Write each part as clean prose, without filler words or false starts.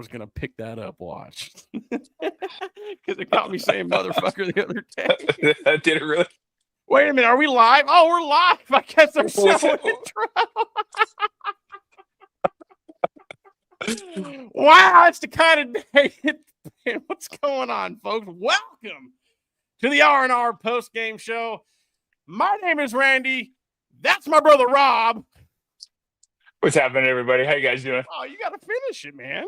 was going to pick that up. Watch. Because it got me saying motherfucker the other day. Did it really? Wait a minute. Are we live? Oh, we're live. I guess I'm so intro. Wow, it's the kind of day. What's going on, folks? Welcome to the R&R Postgame Show. My name is Randy. That's my brother, Rob. What's happening, everybody? How you guys doing? Oh, you got to finish it, man.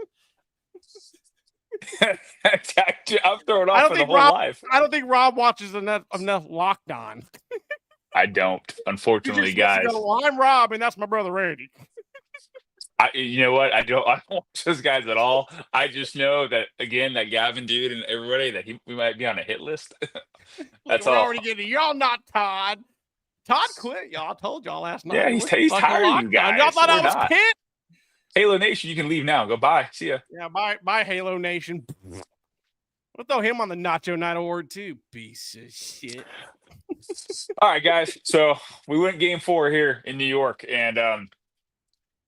I'm throwing off for the whole life. I don't think Rob watches enough Locked On. I don't, unfortunately, guys. Well, I'm Rob, and that's my brother, Randy. You know what? I don't watch those guys at all. I just know that, again, that Gavin dude and everybody, that we might be on a hit list. That's all. Already getting y'all not Todd. Todd quit, y'all. I told y'all last night. Yeah, he's tired of you guys. Y'all thought I was Kid? Halo Nation, you can leave now. Go bye. See ya. Yeah, bye, Halo Nation. We'll throw him on the Nacho Night Award, too. Piece of shit. All right, guys. So we went game 4 here in New York, and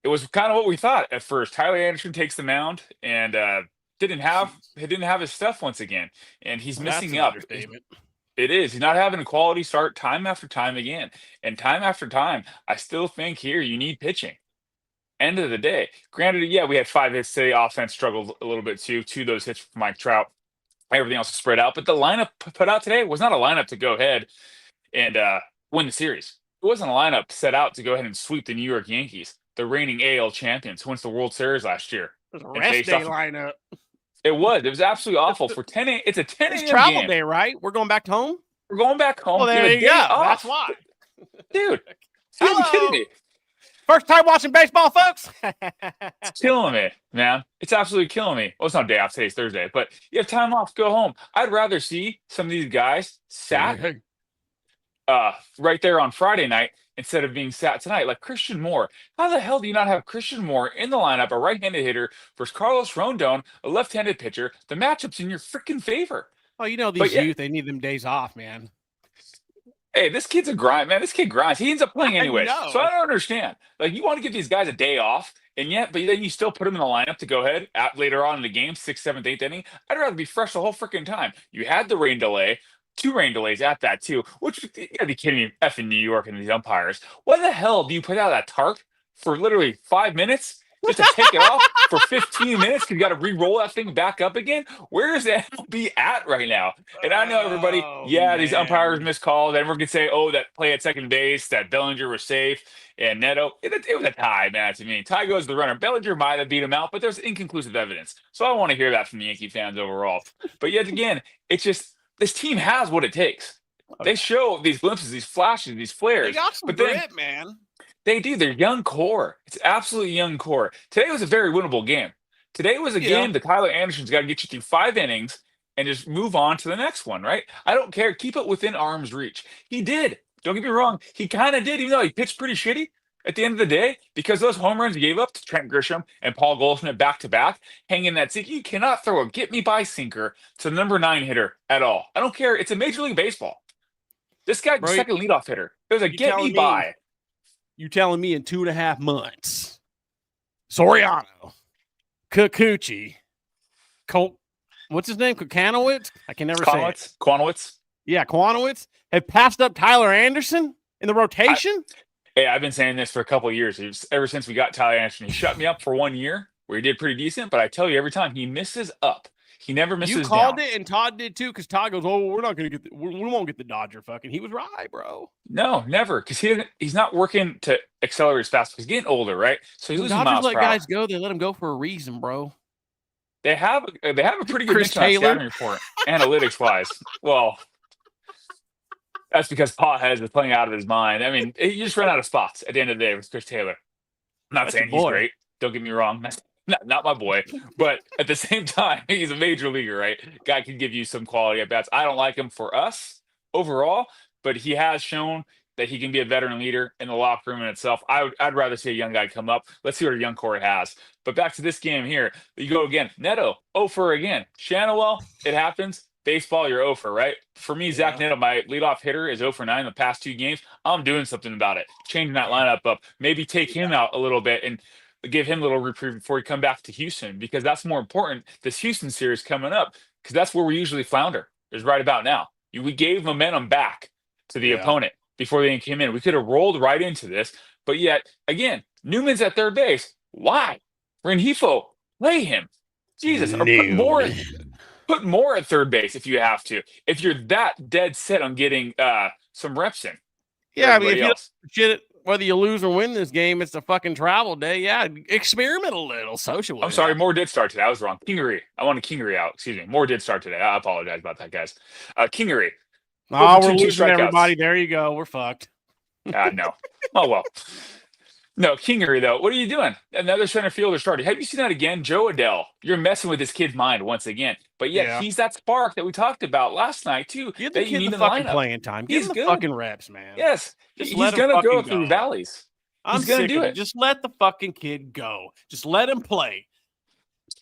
it was kind of what we thought at first. Tyler Anderson takes the mound and didn't have his stuff once again, and he's missing up. It is. He's not having a quality start time after time again. And time after time, I still think here you need pitching. End of the day. Granted, yeah, we had 5 hits today. Offense struggled a little bit too. 2 of those hits from Mike Trout. Everything else is spread out. But the lineup put out today was not a lineup to go ahead and win the series. It wasn't a lineup set out to go ahead and sweep the New York Yankees, the reigning AL champions who went to the World Series last year. It was a rest day lineup. It was absolutely awful. For 10 a.m. It's a 10 a.m. It's travel game. day, right? We're going back home? We're going back home. Well, there you go. That's why. Dude, you gotta be kidding me. First time watching baseball, folks. It's killing me, man. It's absolutely killing me. Well, it's not day off. Today's Thursday, but you have time off. Go home. I'd rather see some of these guys sat right there on Friday night instead of being sat tonight. Like Christian Moore. How the hell do you not have Christian Moore in the lineup, a right-handed hitter, versus Carlos Rondon, a left-handed pitcher? The matchup's in your freaking favor. Oh, you know, these youth, they need them days off, man. Hey, this kid's a grind, man. This kid grinds. He ends up playing anyway. So I don't understand. Like, you want to give these guys a day off, but then you still put them in the lineup to go ahead later on in the game, 6th, 7th, 8th inning. I'd rather be fresh the whole freaking time. You had the rain delay, 2 rain delays at that too, which you gotta be kidding me, effing New York and these umpires. Why the hell do you put out that tarp for literally 5 minutes? Just to take it off for 15 minutes because you got to re-roll that thing back up again? Where is the MLB at right now? And I know everybody, these umpires missed calls. Everyone could say, that play at second base, that Bellinger was safe, and Neto. It was a tie, man, to me. Tie goes to the runner. Bellinger might have beat him out, but there's inconclusive evidence. So I don't want to hear that from the Yankee fans overall. But yet again, it's just this team has what it takes. They show these glimpses, these flashes, these flares. They got some grit, man. They do. They're young core. It's absolutely young core. Today was a very winnable game. Today was a game that Tyler Anderson's got to get you through 5 innings and just move on to the next one, right? I don't care. Keep it within arm's reach. He did. Don't get me wrong. He kind of did, even though he pitched pretty shitty at the end of the day, because those home runs he gave up to Trent Grisham and Paul Goldschmidt back-to-back, hanging that sinker. You cannot throw a get-me-by sinker to the number 9 hitter at all. I don't care. It's a Major League Baseball. This guy's the second leadoff hitter. It was a get-me-by. You telling me in 2.5 months, Soriano, Kikuchi, what's his name? Kukanowitz? I can never say it. Kwanowitz? Yeah, Kwanowitz have passed up Tyler Anderson in the rotation? I've been saying this for a couple of years. Ever since we got Tyler Anderson, he shut me up for 1 year where he did pretty decent, but I tell you every time he misses up. He never misses. You called it, and Todd did too, because Todd goes, we're not going to get we won't get the Dodger fucking. He was right, bro. No, never, because he's not working to accelerate as fast. He's getting older, right? So he's losing Dodgers miles let per hour. guys go. They let them go for a reason, bro. They have a pretty good Chris Taylor report, analytics wise. Well, that's because Pothead is playing out of his mind. I mean, he just ran out of spots at the end of the day with Chris Taylor. I'm not saying he's great. Don't get me wrong. Not my boy, but at the same time, he's a major leaguer, right? Guy can give you some quality at bats. I don't like him for us overall, but he has shown that he can be a veteran leader in the locker room in itself. I'd rather see a young guy come up. Let's see what a young core has. But back to this game here. You go again. Neto, 0 for again. Shanawell, it happens. Baseball, you're 0 for, right? For me, Zach Neto, my leadoff hitter, is 0 for 9 in the past 2 games. I'm doing something about it. Changing that lineup up. Maybe take him out a little bit and give him a little reprieve before he come back to Houston, because that's more important. This Houston series coming up, because that's where we usually flounder, is right about now. We gave momentum back to the opponent before they came in. We could have rolled right into this, but yet, again, Newman's at third base. Why? Rengifo, play him. Jesus, or put more at third base if you have to. If you're that dead set on getting some reps in. Yeah, I mean, if you whether you lose or win this game, it's a fucking travel day. Yeah, experiment a little, social. I'm sorry, Moore did start today. I was wrong. Kingery. I wanted Kingery out. Excuse me. Moore did start today. I apologize about that, guys. Kingery. Oh, we're losing everybody. There you go. We're fucked. No. Oh, well. No, Kingery, though. What are you doing? Another center fielder started. Have you seen that again? Joe Adell. You're messing with this kid's mind once again. But yet he's that spark that we talked about last night, too. Give the kid the fucking playing time. Give him the fucking reps, man. Yes. He's going to go through valleys. I'm going to do it. Just let the fucking kid go. Just let him play.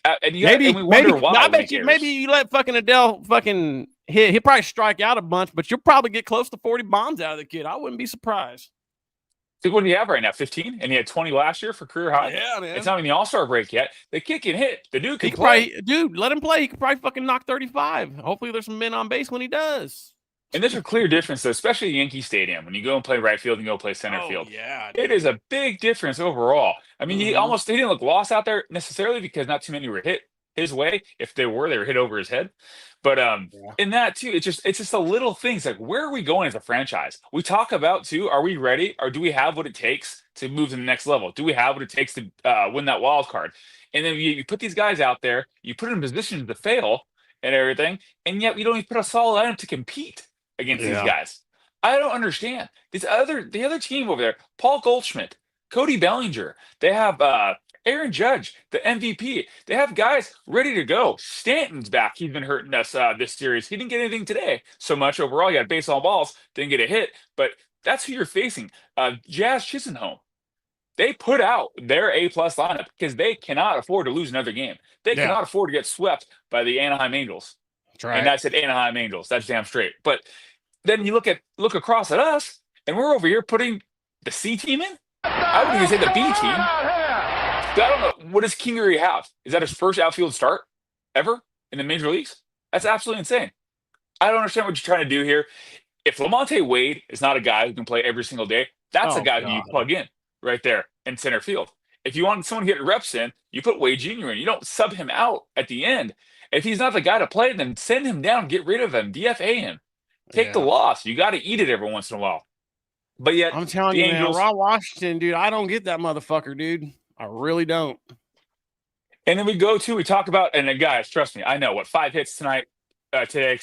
And we wonder why. I bet maybe you let fucking Adell fucking hit. He'll probably strike out a bunch, but you'll probably get close to 40 bombs out of the kid. I wouldn't be surprised. What do you have right now? 15? And he had 20 last year for career high? Yeah, man. It's not even the All-Star break yet. The kid can hit. The dude can play. Let him play. He could probably fucking knock 35. Hopefully there's some men on base when he does. And there's a clear difference, though, especially at Yankee Stadium. When you go and play right field and go play center field. Yeah. It is a big difference overall. I mean, he didn't look lost out there necessarily because not too many were hit his way. If they were hit over his head. But in that too, it's just the little things. Like, where are we going as a franchise? We talk about too, are we ready, or do we have what it takes to move to the next level? Do we have what it takes to win that wild card? And then you put these guys out there, you put them in positions to fail and everything, and yet we don't even put a solid lineup to compete against these guys. I don't understand. The other team over there, Paul Goldschmidt, Cody Bellinger, they have Aaron Judge, the MVP. They have guys ready to go. Stanton's back. He's been hurting us this series. He didn't get anything today so much overall. He got baseball balls, didn't get a hit, but that's who you're facing. Jazz Chisenhome. They put out their A-plus lineup because they cannot afford to lose another game. They cannot afford to get swept by the Anaheim Angels. That's right. And I said Anaheim Angels. That's damn straight. But then you look across at us, and we're over here putting the C team in? I wouldn't even say the B team. I don't know. What does Kingery have? Is that his first outfield start ever in the major leagues? That's absolutely insane. I don't understand what you're trying to do here. If Lamonte Wade is not a guy who can play every single day, that's a guy who you plug in right there in center field. If you want someone to get reps in, you put Wade Jr. in. You don't sub him out at the end. If he's not the guy to play, then send him down, get rid of him, DFA him. Take the loss. You got to eat it every once in a while. But yet, I'm telling you, man, Ron Washington, dude, I don't get that motherfucker, dude. I really don't. And then we talk about, and then guys, trust me, I know 5 hits today,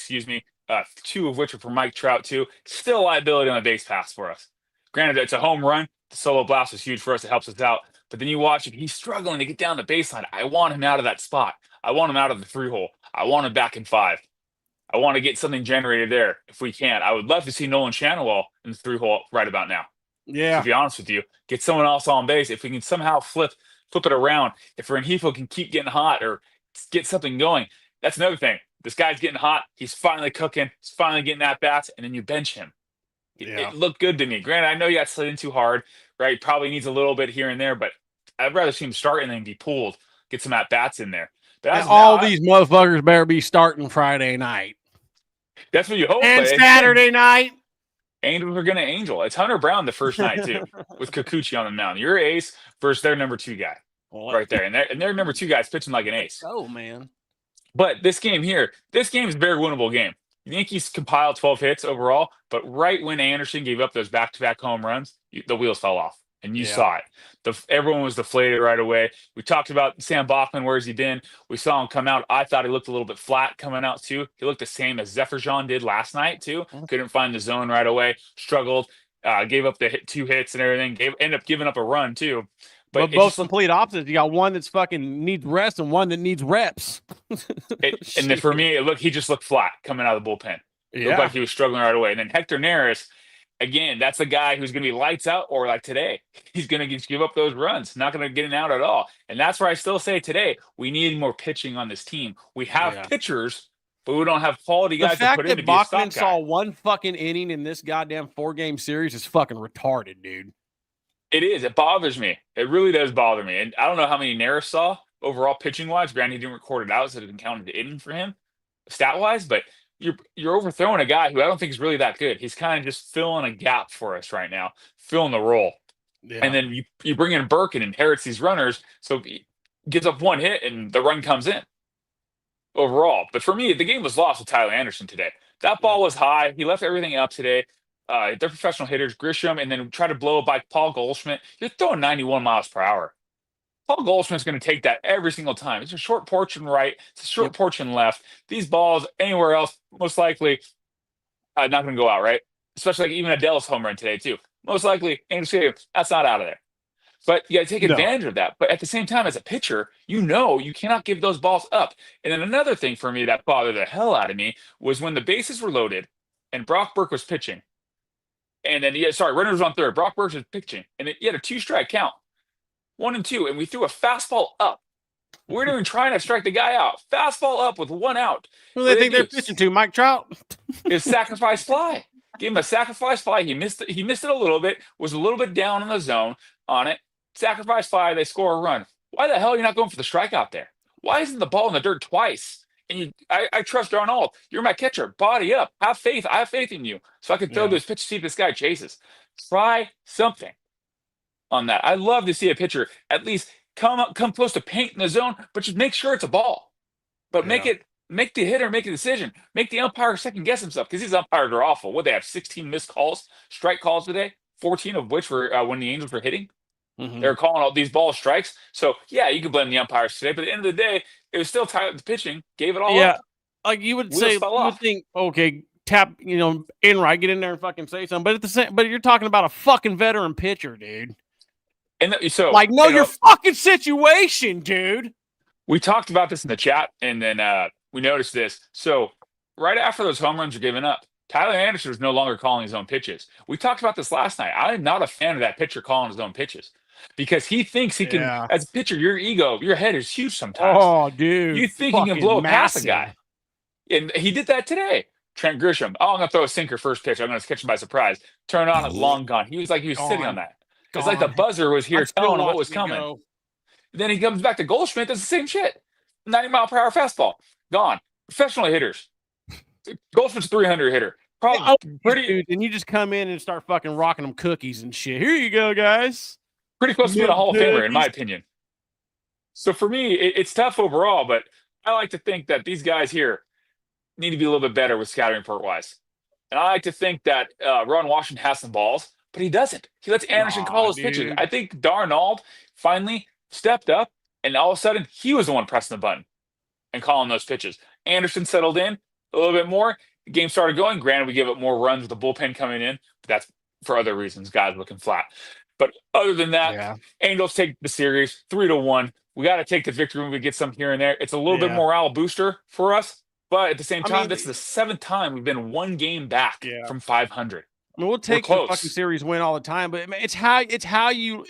2 of which are for Mike Trout too. Still a liability on the base pass for us. Granted, it's a home run. The solo blast is huge for us. It helps us out. But then you watch him, he's struggling to get down the baseline. I want him out of that spot. I want him out of the 3-hole. I want him back in 5. I want to get something generated there if we can. I would love to see Nolan Shanaway in the 3-hole right about now. Yeah. To be honest with you, get someone else on base. If we can somehow flip it around, if Rengifo can keep getting hot or get something going, that's another thing. This guy's getting hot. He's finally cooking. He's finally getting at bats, and then you bench him. It looked good to me. Granted, I know you got slid in too hard, right? Probably needs a little bit here and there, but I'd rather see him start and then be pulled, get some at bats in there. But these motherfuckers better be starting Friday night. That's what you hope. And Saturday night. Angels are going to angel. It's Hunter Brown the first night, too, with Kikuchi on the mound. Your ace versus their number 2 guy right there. And their number 2 guy's pitching like an ace. Oh, man. But this game is a very winnable game. The Yankees compiled 12 hits overall, but right when Anderson gave up those back-to-back home runs, the wheels fell off. And you saw it. Everyone was deflated right away. We talked about Sam Bachman. Where's he been? We saw him come out. I thought he looked a little bit flat coming out, too. He looked the same as Zephyr did last night, too. Couldn't find the zone right away. Struggled. Gave up the 2 hits and everything. Ended up giving up a run, too. But both complete opposites. You got one that's fucking needs rest and one that needs reps. And then for me, he just looked flat coming out of the bullpen. It looked like he was struggling right away. And then Hector Neris, again, that's the guy who's going to be lights out, or like today, he's going to give up those runs, not going to get it out at all. And that's where I still say today, we need more pitching on this team. We have pitchers, but we don't have quality guys to put in to be a stop guy. The fact that Bachman saw one fucking inning in this goddamn 4-game series is fucking retarded, dude. It is. It bothers me. It really does bother me. And I don't know how many Naris saw overall pitching wise. Granted, he didn't record it out, so it didn't count the inning for him stat wise. But you're overthrowing a guy who I don't think is really that good. He's kind of just filling a gap for us right now, filling the role. Yeah. And then you bring in Burke and inherits these runners, so he gives up one hit and the run comes in overall. But for me, the game was lost with Tyler Anderson today. That ball was high. He left everything up today. They're professional hitters, Grisham, and then try to blow it by Paul Goldschmidt. You're throwing 91 miles per hour. Paul Goldschmidt's going to take that every single time. It's a short porch and right. It's a short porch and left. These balls anywhere else, most likely, not going to go out, right? Especially like even Adele's home run today, too. Most likely, Anderson, that's not out of there. But you got to take advantage of that. But at the same time, as a pitcher, you cannot give those balls up. And then another thing for me that bothered the hell out of me was when the bases were loaded and Brock Burke was pitching. And then, runners on third. Brock Burke was pitching. And he had a 2-strike count. 1 and 2. And we threw a fastball up. We weren't even trying to strike the guy out. Fastball up with 1 out. Who do they think they're pitching to? Mike Trout? His sacrifice fly. Gave him a sacrifice fly. He missed it a little bit. Was a little bit down in the zone on it. Sacrifice fly. They score a run. Why the hell are you not going for the strikeout there? Why isn't the ball in the dirt twice? And I trust Darnold. You're my catcher. Body up. Have faith. I have faith in you. So I can throw this pitch to see if this guy chases. Try something on that. I love to see a pitcher at least come close to painting the zone, but just make sure it's a ball. But make the hitter make a decision. Make the umpire second guess himself, because these umpires are awful. What, they have 16 missed calls, strike calls today, 14 of which were when the Angels were hitting. Mm-hmm. They're calling all these balls strikes. So, yeah, you can blame the umpires today, but at the end of the day, it was still tied up the pitching, gave it all up. Like you would say, you would think, okay, tap, Enright, get in there and fucking say something. But you're talking about a fucking veteran pitcher, dude. And so, know your fucking situation, dude. We talked about this in the chat, and then we noticed this. So, right after those home runs are given up, Tyler Anderson is no longer calling his own pitches. We talked about this last night. I'm not a fan of that pitcher calling his own pitches, because he thinks he can, as a pitcher, your head is huge sometimes. Oh, dude. You think you can blow past a guy. And he did that today. Trent Grisham. I'm going to throw a sinker first pitch. I'm going to catch him by surprise. Turn on, it's long gone. He was sitting on that. It's like the buzzer was here telling him what was coming. Then he comes back to Goldschmidt, does the same shit. 90-mile-per-hour fastball. Gone. Professional hitters. Goldschmidt's a 300 hitter. Probably pretty. Dude, and you just come in and start fucking rocking them cookies and shit. Here you go, guys. Pretty close to being a Hall of Famer, in my opinion. So for me, it's tough overall, but I like to think that these guys here need to be a little bit better with scouting report-wise. And I like to think that Ron Washington has some balls, but he doesn't. He lets Anderson call his pitches. I think Darnold finally stepped up, and all of a sudden, he was the one pressing the button and calling those pitches. Anderson settled in a little bit more. The game started going. Granted, we gave up more runs with the bullpen coming in, but that's for other reasons. Guys looking flat. But other than that, Angels take the series 3-1. We got to take the victory when we get some here and there. It's a little bit morale booster for us, but at the same time, that's the 7th time we've been 1 game back from 500. I mean, we'll take the fucking series win all the time, but it's how you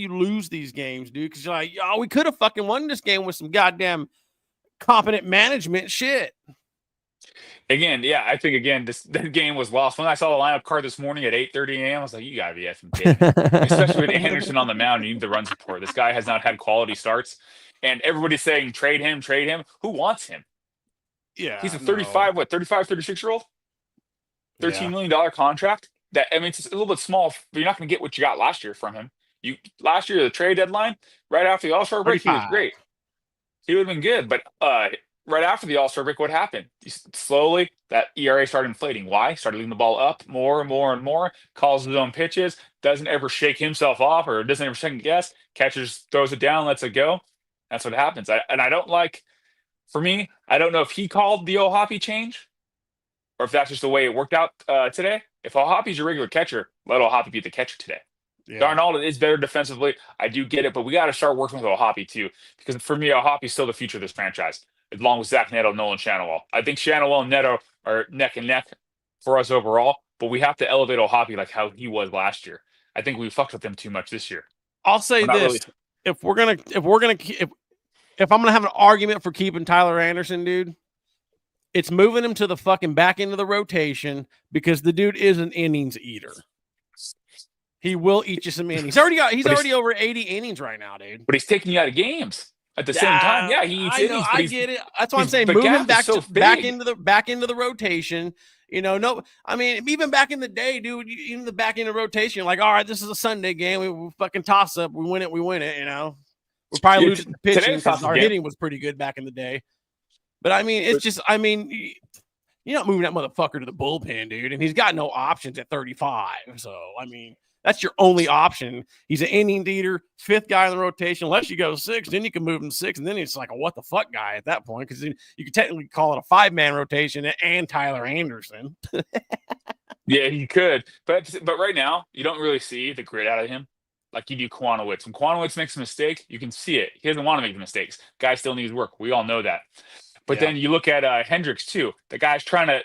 lose these games, dude. Because you're like, we could have fucking won this game with some goddamn competent management shit. Again, I think that game was lost. When I saw the lineup card this morning at 8:30 a.m., I was like, you gotta be effing kidding me. Especially with Anderson on the mound, you need the run support. This guy has not had quality starts, and everybody's saying trade him. Who wants him? Yeah, he's a 36-year-old. $13 million contract. It's a little bit small, but you're not going to get what you got last year from him. Last year, the trade deadline, right after the All-Star break, he was great. He would have been good, but right after the All-Star break, what happened? Slowly, that ERA started inflating. Why? Started leaving the ball up more and more and more, calls his own pitches, doesn't ever shake himself off or doesn't ever second guess, catches, throws it down, lets it go. That's what happens. I don't like, for me, I don't know if he called the O'Hoppe change, or if that's just the way it worked out today. If O'Hoppe's your regular catcher, let O'Hoppe be the catcher today. Yeah. Darnold is better defensively. I do get it, but we got to start working with O'Hoppe too, because for me, O'Hoppe's still the future of this franchise, along with Zach Neto, Nolan Shanaway. I think Shanaway and Neto are neck and neck for us overall, but we have to elevate O'Hoppe like how he was last year. I think we fucked with him too much this year. I'll say this: if I'm gonna have an argument for keeping Tyler Anderson, dude, it's moving him to the fucking back end of the rotation, because the dude is an innings eater. He will eat you some innings. He's already over 80 innings right now, dude. But he's taking you out of games at the same time. Yeah, he eats innings. I get it. That's why I'm saying move him back into the rotation. No, I mean, even back in the day, dude, even the back end of rotation, like, all right, this is a Sunday game. We fucking toss up. We win it. We're probably losing the pitching because our hitting was pretty good back in the day. But I mean, it's just, you're not moving that motherfucker to the bullpen, dude. And he's got no options at 35. So, I mean, that's your only option. He's an inning eater, 5th guy in the rotation. Unless you go 6, then you can move him 6, and then it's like a what the fuck guy at that point, because you could technically call it a 5-man rotation and Tyler Anderson. Yeah, you could. But right now, you don't really see the grit out of him like you do Kwanowitz. When Kwanowitz makes a mistake, you can see it. He doesn't want to make the mistakes. Guy still needs work. We all know that. But then you look at Hendricks, too. The guy's trying to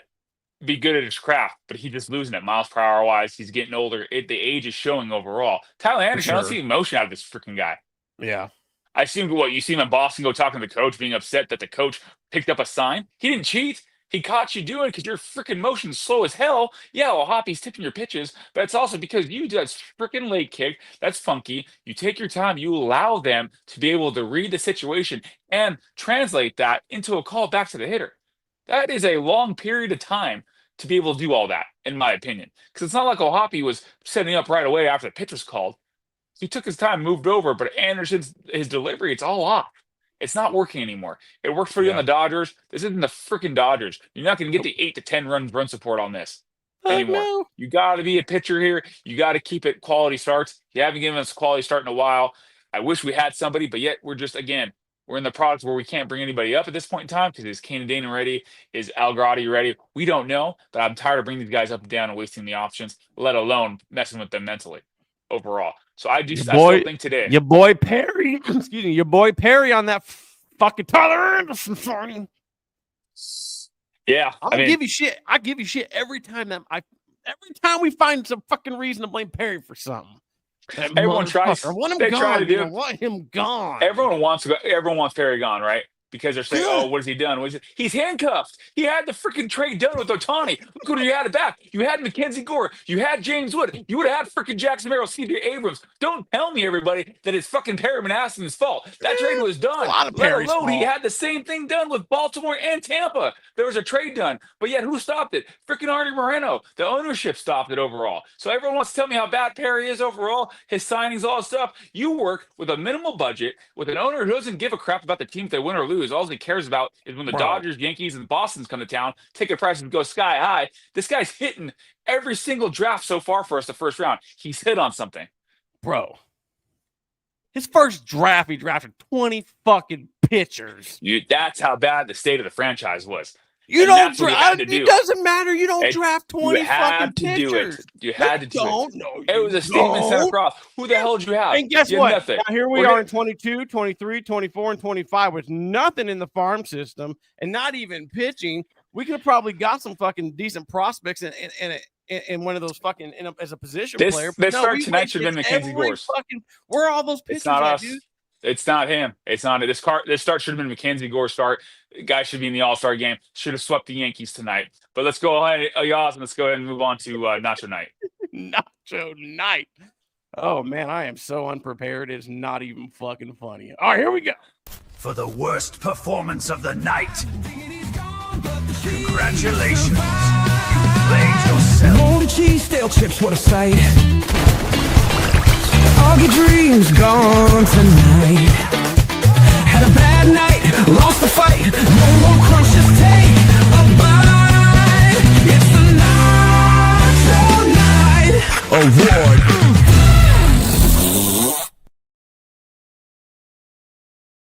be good at his craft, but he's just losing it. Miles per hour wise, he's getting older. The age is showing overall. Tyler Anderson, I don't see emotion out of this freaking guy. Yeah. I see you see him in Boston go talking to the coach, being upset that the coach picked up a sign. He didn't cheat. He caught you doing it because your freaking motion's slow as hell. Yeah, well, Hoppy's tipping your pitches, but it's also because you do that freaking late kick. That's funky. You take your time. You allow them to be able to read the situation and translate that into a call back to the hitter. That is a long period of time to be able to do all that, in my opinion. Because it's not like Hoppy was setting up right away after the pitch was called. He took his time, moved over, but Anderson's his delivery, it's all off. It's not working anymore. It worked for you on the Dodgers. This isn't the freaking Dodgers. You're not going to get the 8 to 10 run support on this anymore. No. You got to be a pitcher here. You got to keep it quality starts. You haven't given us a quality start in a while. I wish we had somebody, but yet we're in the product where we can't bring anybody up at this point in time because is Kane Dana ready? Is Algarotti ready? We don't know, but I'm tired of bringing these guys up and down and wasting the options, let alone messing with them mentally overall. So I still think today. Your boy Perry, your boy Perry on that fucking Tyler Anderson signing. Yeah. I'm gonna give you shit. I give you shit every time we find some fucking reason to blame Perry for something. Everyone tries. Want him gone. You want him gone. Everyone wants Perry gone, right? Because they're saying, "Oh, what has he done? He's handcuffed. He had the freaking trade done with Ohtani. Look what you had it back. You had Mackenzie Gore. You had James Wood. You would have had freaking Jackson Merrill, C.J. Abrams. Don't tell me, everybody, that it's fucking Perry Manasson's fault. That trade was done. A lot of Perry's fault. He had the same thing done with Baltimore and Tampa. There was a trade done, but yet who stopped it? Freaking Artie Moreno. The ownership stopped it overall. So everyone wants to tell me how bad Perry is overall. His signings, all that stuff. You work with a minimal budget with an owner who doesn't give a crap about the team if they win or lose. All he cares about is when the Dodgers, Yankees, and Boston's come to town, ticket prices go sky high. This guy's hitting every single draft so far for us the first round. He's hit on something. Bro. His first draft, he drafted 20 fucking pitchers. That's how bad the state of the franchise was. You don't draft. It doesn't matter. You don't draft 20 fucking pitchers. You had to do it. It was a statement sent across. Who the hell did you have? And guess what? Nothing. Now here we are in 22, 23, 24, and 25 with nothing in the farm system and not even pitching. We could have probably got some fucking decent prospects in one of those fucking as a position player. This start tonight should have been Mackenzie Gore's. Where are all those pitchers? It's not us. Dude? It's not him. It's not it. This start should have been Mackenzie Gore's start. Guy should be in the All-Star game. Should have swept the Yankees tonight. But let's go ahead, Yaz, and let's go ahead and move on to Nacho Night. Nacho Night. Oh, man, I am so unprepared. It's not even fucking funny. All right, here we go. For the worst performance of the night, congratulations. You played yourself. Moldy cheese, stale chips, what a sight. All your dreams gone tonight. Had a bad night, lost the fight. No more crunch, just take a bite. It's the Nacho Night Award.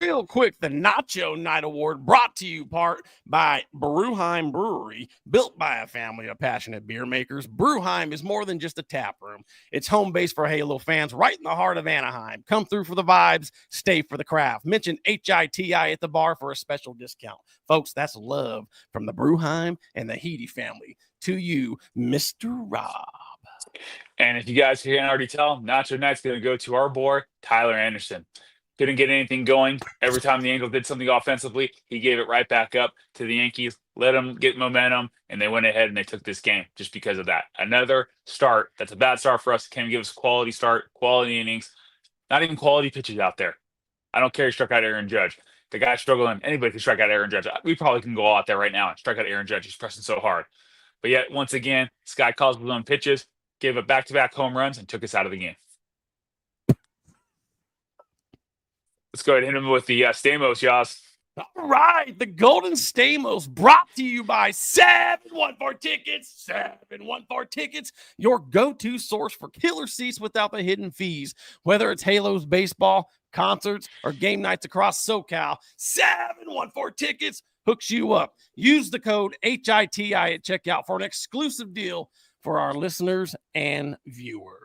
Real quick, the Nacho Night Award brought to you by Bruheim Brewery, built by a family of passionate beer makers. Bruheim is more than just a tap room. It's home base for Halo fans right in the heart of Anaheim. Come through for the vibes, stay for the craft. Mention HITI at the bar for a special discount. Folks, that's love from the Bruheim and the HITI family. To you, Mr. Rob. And if you guys can't already tell, Nacho Night's going to go to our boy, Tyler Anderson. Couldn't get anything going. Every time the Angels did something offensively, he gave it right back up to the Yankees. let them get momentum, and they went ahead and they took this game just because of that. Another start. That's a bad start for us. Can't give us a quality start, quality innings, not even quality pitches out there. I don't care. He struck out Aaron Judge. The guy's struggling. Anybody can strike out Aaron Judge. We probably can go out there right now and strike out Aaron Judge. He's pressing so hard. But yet, once again, this guy calls his own pitches, gave up back-to-back home runs, and took us out of the game. Let's go ahead and hit him with the Stamos, Yaz. All right, the Golden Stamos brought to you by 714 Tickets. 714 Tickets, your go-to source for killer seats without the hidden fees. Whether it's Halos baseball, concerts, or game nights across SoCal, 714 Tickets hooks you up. Use the code HITI at checkout for an exclusive deal for our listeners and viewers.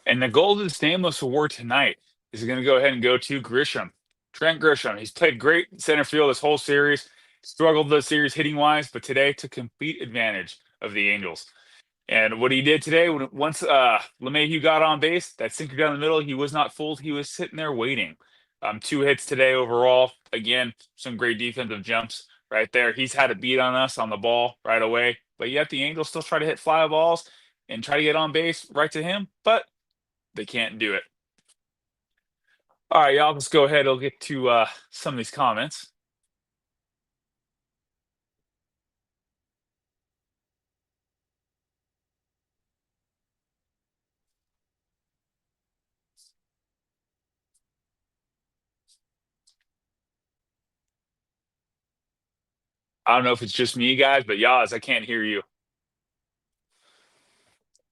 And the Golden Stamos Award tonight is going to go ahead and go to Grisham. Trent Grisham. He's played great in center field this whole series. Struggled the series hitting-wise, but today took complete advantage of the Angels. And what he did today, once LeMahieu got on base, that sinker down the middle, he was not fooled. He was sitting there waiting. 2 hits today overall. Again, some great defensive jumps right there. He's had a beat on us on the ball right away. But yet the Angels still try to hit fly balls and try to get on base right to him. But they can't do it. All right, y'all, let's go ahead. I'll get to some of these comments. I don't know if it's just me, guys, but Yaz, I can't hear you.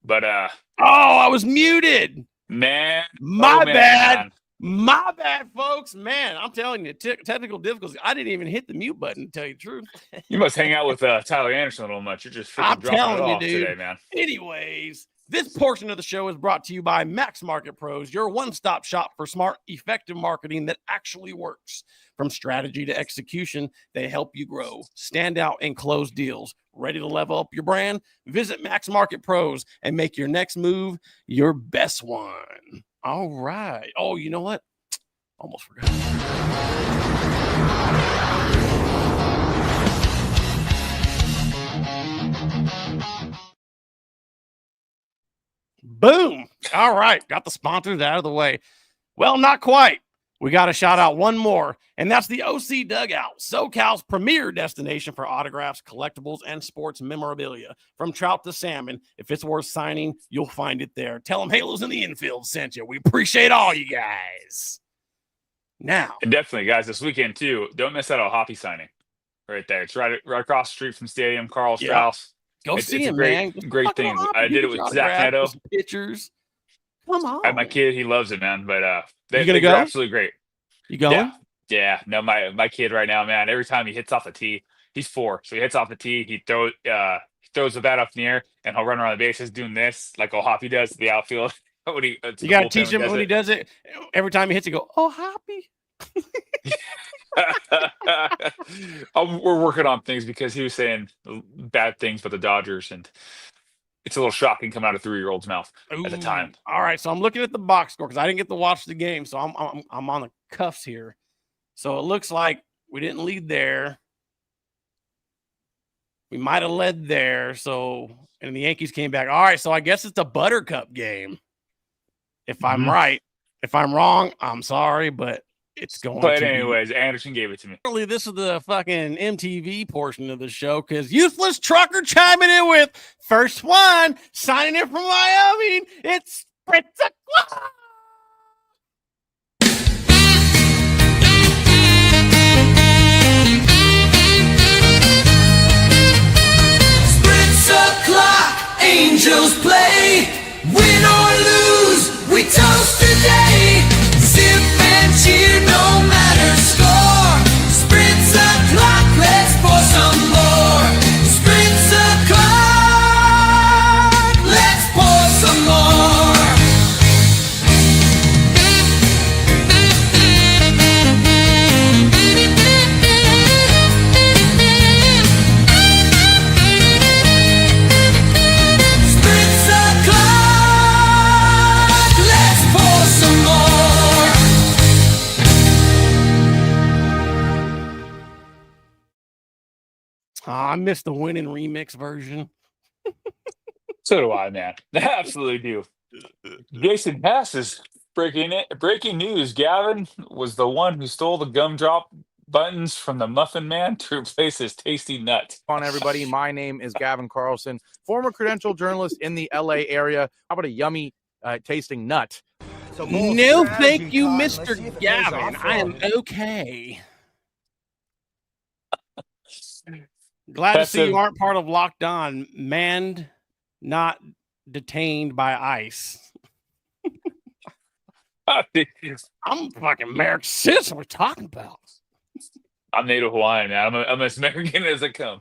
But I was muted. Man, My bad. man. My bad, folks. Man, I'm telling you, technical difficulties. I didn't even hit the mute button, to tell you the truth. You must hang out with Tyler Anderson a little much. You're just freaking dropping it off today, man. Anyways, this portion of the show is brought to you by Max Market Pros, your one-stop shop for smart, effective marketing that actually works. From strategy to execution, they help you grow, stand out, and close deals. Ready to level up your brand? Visit Max Market Pros and make your next move your best one. All right. Oh, you know what? Almost forgot. Boom. All right. Got the sponsors out of the way. Well, not quite. We got to shout out one more, and that's the OC Dugout, SoCal's premier destination for autographs, collectibles, and sports memorabilia. From trout to salmon, if it's worth signing, you'll find it there. Tell them Halos in the Infield sent you. We appreciate all you guys. Now. And definitely, guys, this weekend, too, don't miss out on a Hoppy signing right there. It's right across the street from Stadium, Carl Strauss. Go see him, man. Great thing. I did it with Zach Neto. Pictures. Come on. My kid, he loves it, man. But they're absolutely great. You going? Yeah. No, my kid right now, man. Every time he hits off the tee, he's 4, so he hits off the tee. He throws the bat up in the air, and he'll run around the bases doing this, like Hoppy does to the outfield. You got to teach him when he does it. Every time he hits it, go, oh, Hoppy. We're working on things because he was saying bad things about the Dodgers, and it's a little shocking coming out of a 3-year-old's mouth at the time. All right, so I'm looking at the box score because I didn't get to watch the game, so I'm on the cuffs here. So it looks like we didn't lead there. We might have led there. So, and the Yankees came back. All right, so I guess it's a Buttercup game. If I'm right. If I'm wrong, I'm sorry, but it's going But anyways, Anderson gave it to me. This is the fucking MTV portion of the show because Useless Trucker chiming in with first one, signing in from Wyoming. It's Spritz O'Clock. Spritz O'Clock, angels play. Win or lose, we toast today. Sip and cheer, no matter score. Spritz O'Clock, let's pour some more. Spritz O'Clock, let's pour some more. I missed the winning remix version. So do I, man. I absolutely do. Jason Hess is breaking news. Gavin was the one who stole the gumdrop buttons from the Muffin Man to replace his tasty nut. On everybody, my name is Gavin Carlson, former credential journalist in the LA area. How about a yummy tasting nut? So No, thank you, Mr. Gavin. I am okay. Glad to see you aren't part of Locked On. Manned, not detained by ICE. I'm fucking American citizen. We're talking about. I'm Native Hawaiian, man. I'm as American as I come.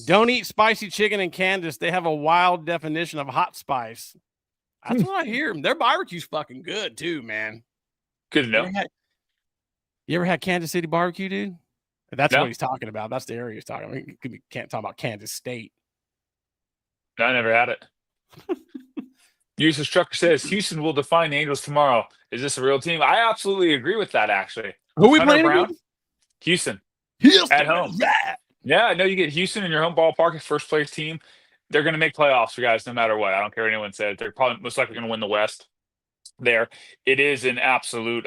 Don't eat spicy chicken in Kansas. They have a wild definition of hot spice. That's what I hear. Their barbecue's fucking good too, man. Good to know. You ever had Kansas City barbecue, dude? That's No. what he's talking about. That's the area he's talking about. We can't talk about Kansas State. No, I never had it. Useless Trucker says Houston will define the Angels tomorrow. Is this a real team? I absolutely agree with that, actually. Who we Hunter playing Brown? against? Houston. Houston. At home. Yeah, I know you get Houston in your home ballpark, first place team. They're going to make playoffs for guys no matter what. I don't care what anyone says. They're probably most likely going to win the West. There. It is an absolute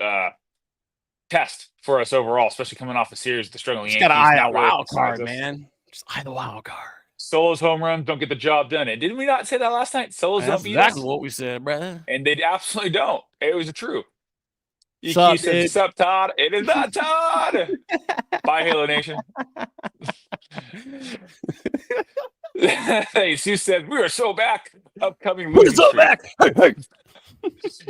test for us overall, especially coming off a series with the struggling Just Yankees. got to eye Not that really wild card, besides us. man. Just eye the wild card. Solo's home runs don't get the job done. And didn't we not say that last night? Solos That's don't beat exactly us. what we said, brother. And they absolutely don't. It was true. Sup, EQ said, dude? "Sup, Todd? It is not Todd." Bye, Halo Nation. Hey, Sue said, "We are so back." Upcoming movie. streak.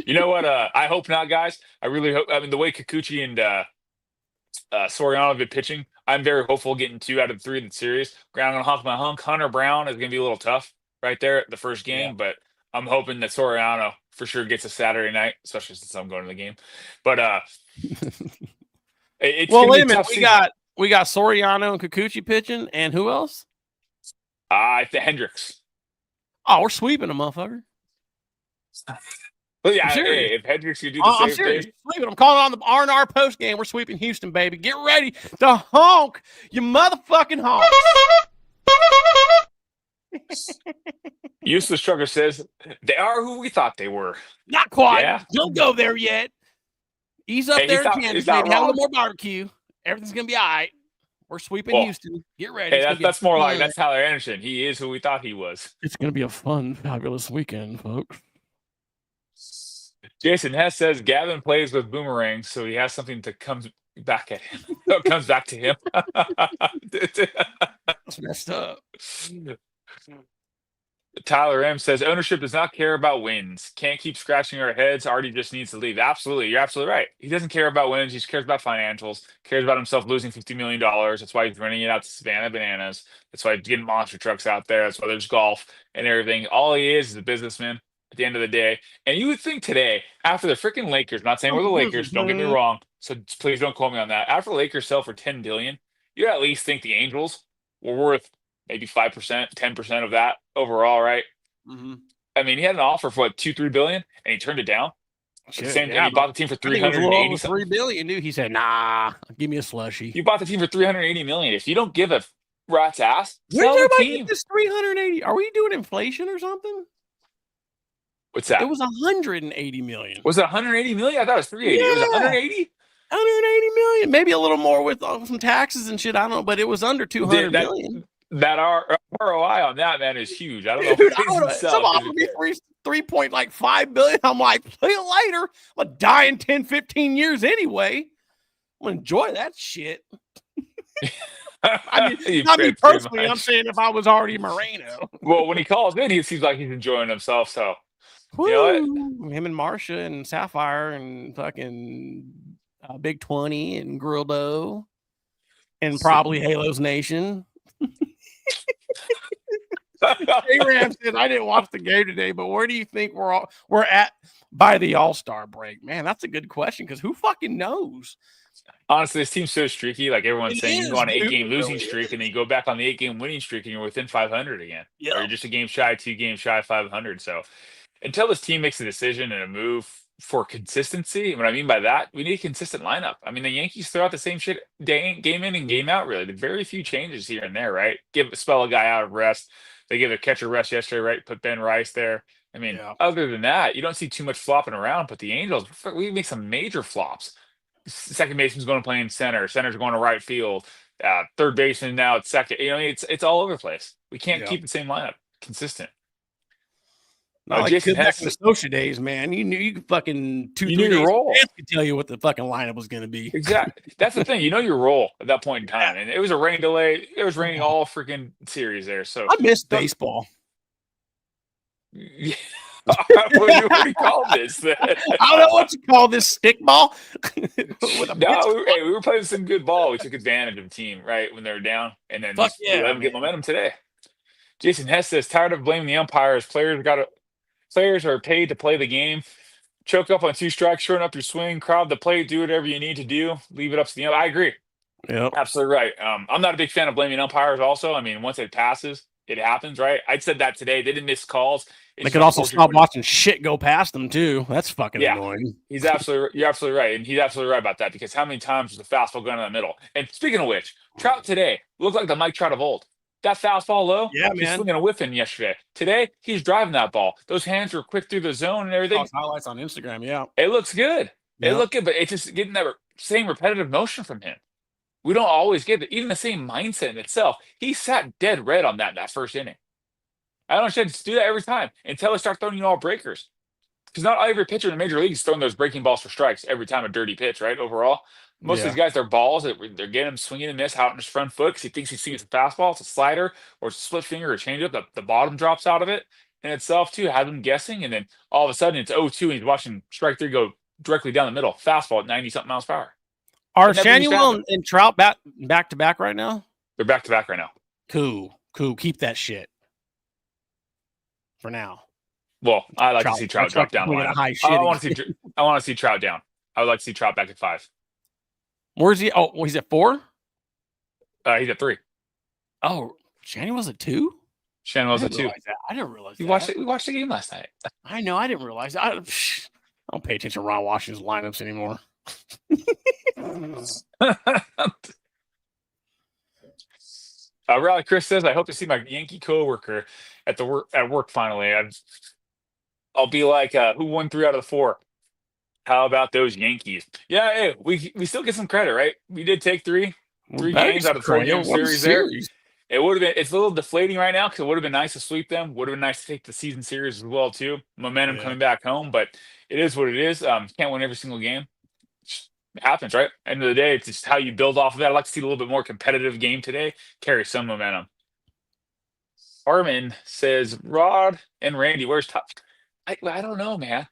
You know what? I hope not, guys. I really hope. I mean, the way Kikuchi and Soriano have been pitching, I'm very hopeful getting 2 out of 3 in the series. Ground gonna honk my hunk. Hunter Brown is gonna be a little tough right there at the first game, but I'm hoping that Soriano for sure gets a Saturday night, especially since I'm going to the game. But it's Well, gonna wait be a minute. tough We season. got Soriano and Kikuchi pitching, and who else? Hendricks. Oh, we're sweeping a motherfucker. Well, yeah, I'm serious. hey, if Hendricks could do the I'm same serious. thing, Sweeping. I'm calling on the R&R post game. We're sweeping Houston, baby. Get ready to honk, you motherfucking honk. Useless Trucker says they are who we thought they were. Not quite. Yeah. Don't go there yet. He's up Hey, there he's in not- Kansas, he's not baby. Have a wrong. little more barbecue. Everything's gonna be all right. We're sweeping Well, Houston. Get ready. Hey, It's gonna that's be more a like fun- that's Tyler Anderson. He is who we thought he was. It's gonna be a fun, fabulous weekend, folks. Jason Hess says Gavin plays with boomerangs, so he has something to come back at him. It comes back to him. That's messed up. Tyler M says ownership does not care about wins. Can't keep scratching our heads. Artie just needs to leave. Absolutely, you're absolutely right. He doesn't care about wins. He just cares about financials. Cares about himself losing $50 million. That's why he's running it out to Savannah Bananas. That's why he's getting monster trucks out there. That's why there's golf and everything. All he is a businessman at the end of the day. And you would think today, after the freaking Lakers, not saying we're the Lakers, don't get me wrong. So please don't quote me on that. After the Lakers sell for $10 billion, you at least think the Angels were worth maybe 5%, 10% of that overall, right? Mm-hmm. I mean, he had an offer for what, $2-3 billion, and he turned it down. At the same time, he bought the team for $380. $3 billion, dude. He said, "Nah, give me a slushy." You bought the team for $380 million. If you don't give a rat's ass, Where's sell the everybody team. get this 380? Are we doing inflation or something? What's that? It was 180 million. Was it 180 million? I thought it was 380. It was Yeah. 180. 180 million, maybe a little more with some taxes and shit. I don't know, but it was under 200 million. That ROI on that, man, is huge. I don't know Dude, if it's some offered me 3.5 billion. I'm like, play it later. I'm gonna die in 10, 15 years anyway. I'm gonna enjoy that shit. I mean, not me personally. I'm saying if I was already Moreno. Well, when he calls in, he seems like he's enjoying himself. So Woo. you know what? Him and Marsha and Sapphire and fucking Big 20 and Grildo and probably Halo's Nation. Ram said, "I didn't watch the game today, but where do you think we're at by the All-Star break?" Man, that's a good question because who fucking knows? Honestly, this team's so streaky. Like everyone's saying, you go on an 8-game losing really streak, and then you go back on the 8-game winning streak, and you're within 500 again. Yeah. Or you're just a game shy, 2 games shy, 500. So until this team makes a decision and a move for consistency. And what I mean by that, we need a consistent lineup. I mean, the Yankees throw out the same shit game in and game out, really. Very few changes here and there, right? Spell a guy out of rest. They give a catcher rest yesterday, right? Put Ben Rice there. I mean, other than that, you don't see too much flopping around. But the Angels, we make some major flops. Second baseman's going to play in center. Center's going to right field. Third baseman now at second. It's all over the place. We can't keep the same lineup consistent. No, like Jason back in the social days, man. You knew you could fucking 2-3 days role. Could tell you what the fucking lineup was going to be. Exactly. That's the thing. You know your role at that point in time. And it was a rain delay. It was raining all freaking series there. So I miss baseball. Yeah. What do you call this? I don't know what you call this, stickball. We were playing some good ball. We took advantage of the team, right, when they were down. And then let them get momentum today. Jason Hess says, tired of blaming the umpires. Players are paid to play the game. Choke up on 2 strikes, shorten up your swing, crowd the plate, do whatever you need to do. Leave it up to the umpire. I agree. Yep. Absolutely right. I'm not a big fan of blaming umpires also. I mean, once it passes, it happens, right? I said that today. They didn't miss calls. They could also stop watching shit go past them, too. That's fucking annoying. You're absolutely right. And he's absolutely right about that because how many times was the fastball going in the middle? And speaking of which, Trout today looked like the Mike Trout of old. That fastball low, he's swinging a whiff in yesterday. Today, he's driving that ball. Those hands were quick through the zone and everything. Highlights on Instagram, yeah. It looks good. It looked good, but it's just getting that same repetitive motion from him. We don't always get it. Even the same mindset in itself. He sat dead red on that first inning. I don't understand. Just do that every time until they start throwing you all breakers. Because not every pitcher in the major league is throwing those breaking balls for strikes every time a dirty pitch, right? Overall. Most of these guys, they're balls that they're getting him swinging and miss out on his front foot because he thinks he sees a fastball. It's a slider or it's a split finger or changeup. The bottom drops out of it in itself, too. Have him guessing. And then all of a sudden it's 0-2 and he's watching strike 3 go directly down the middle. Fastball at 90-something miles per hour. Are Shanuel and Trout back to back right now? They're back to back right now. Cool. Keep that shit for now. Well, I like to see Trout drop down. I want to see Trout down. I would like to see Trout back at 5. Where's he? Oh, he's at 4? He's at 3. Oh, Shanuel's at 2? Shanuel's at 2. I didn't realize We watched the game last night. I know. I didn't realize that. I don't pay attention to Ron Washington's lineups anymore. Rally Chris says, I hope to see my Yankee coworker at work finally. I'll be like, who won 3 out of the 4? How about those Yankees? Yeah, hey, we still get some credit, right? We did take three games out of the 4-game series there. It would have been. It's a little deflating right now because it would have been nice to sweep them. Would have been nice to take the season series as well too. Momentum coming back home, but it is what it is. Can't win every single game. It happens, right? End of the day, it's just how you build off of that. I'd like to see a little bit more competitive game today. Carry some momentum. Armin says, Rod and Randy, where's Todd? I don't know, man.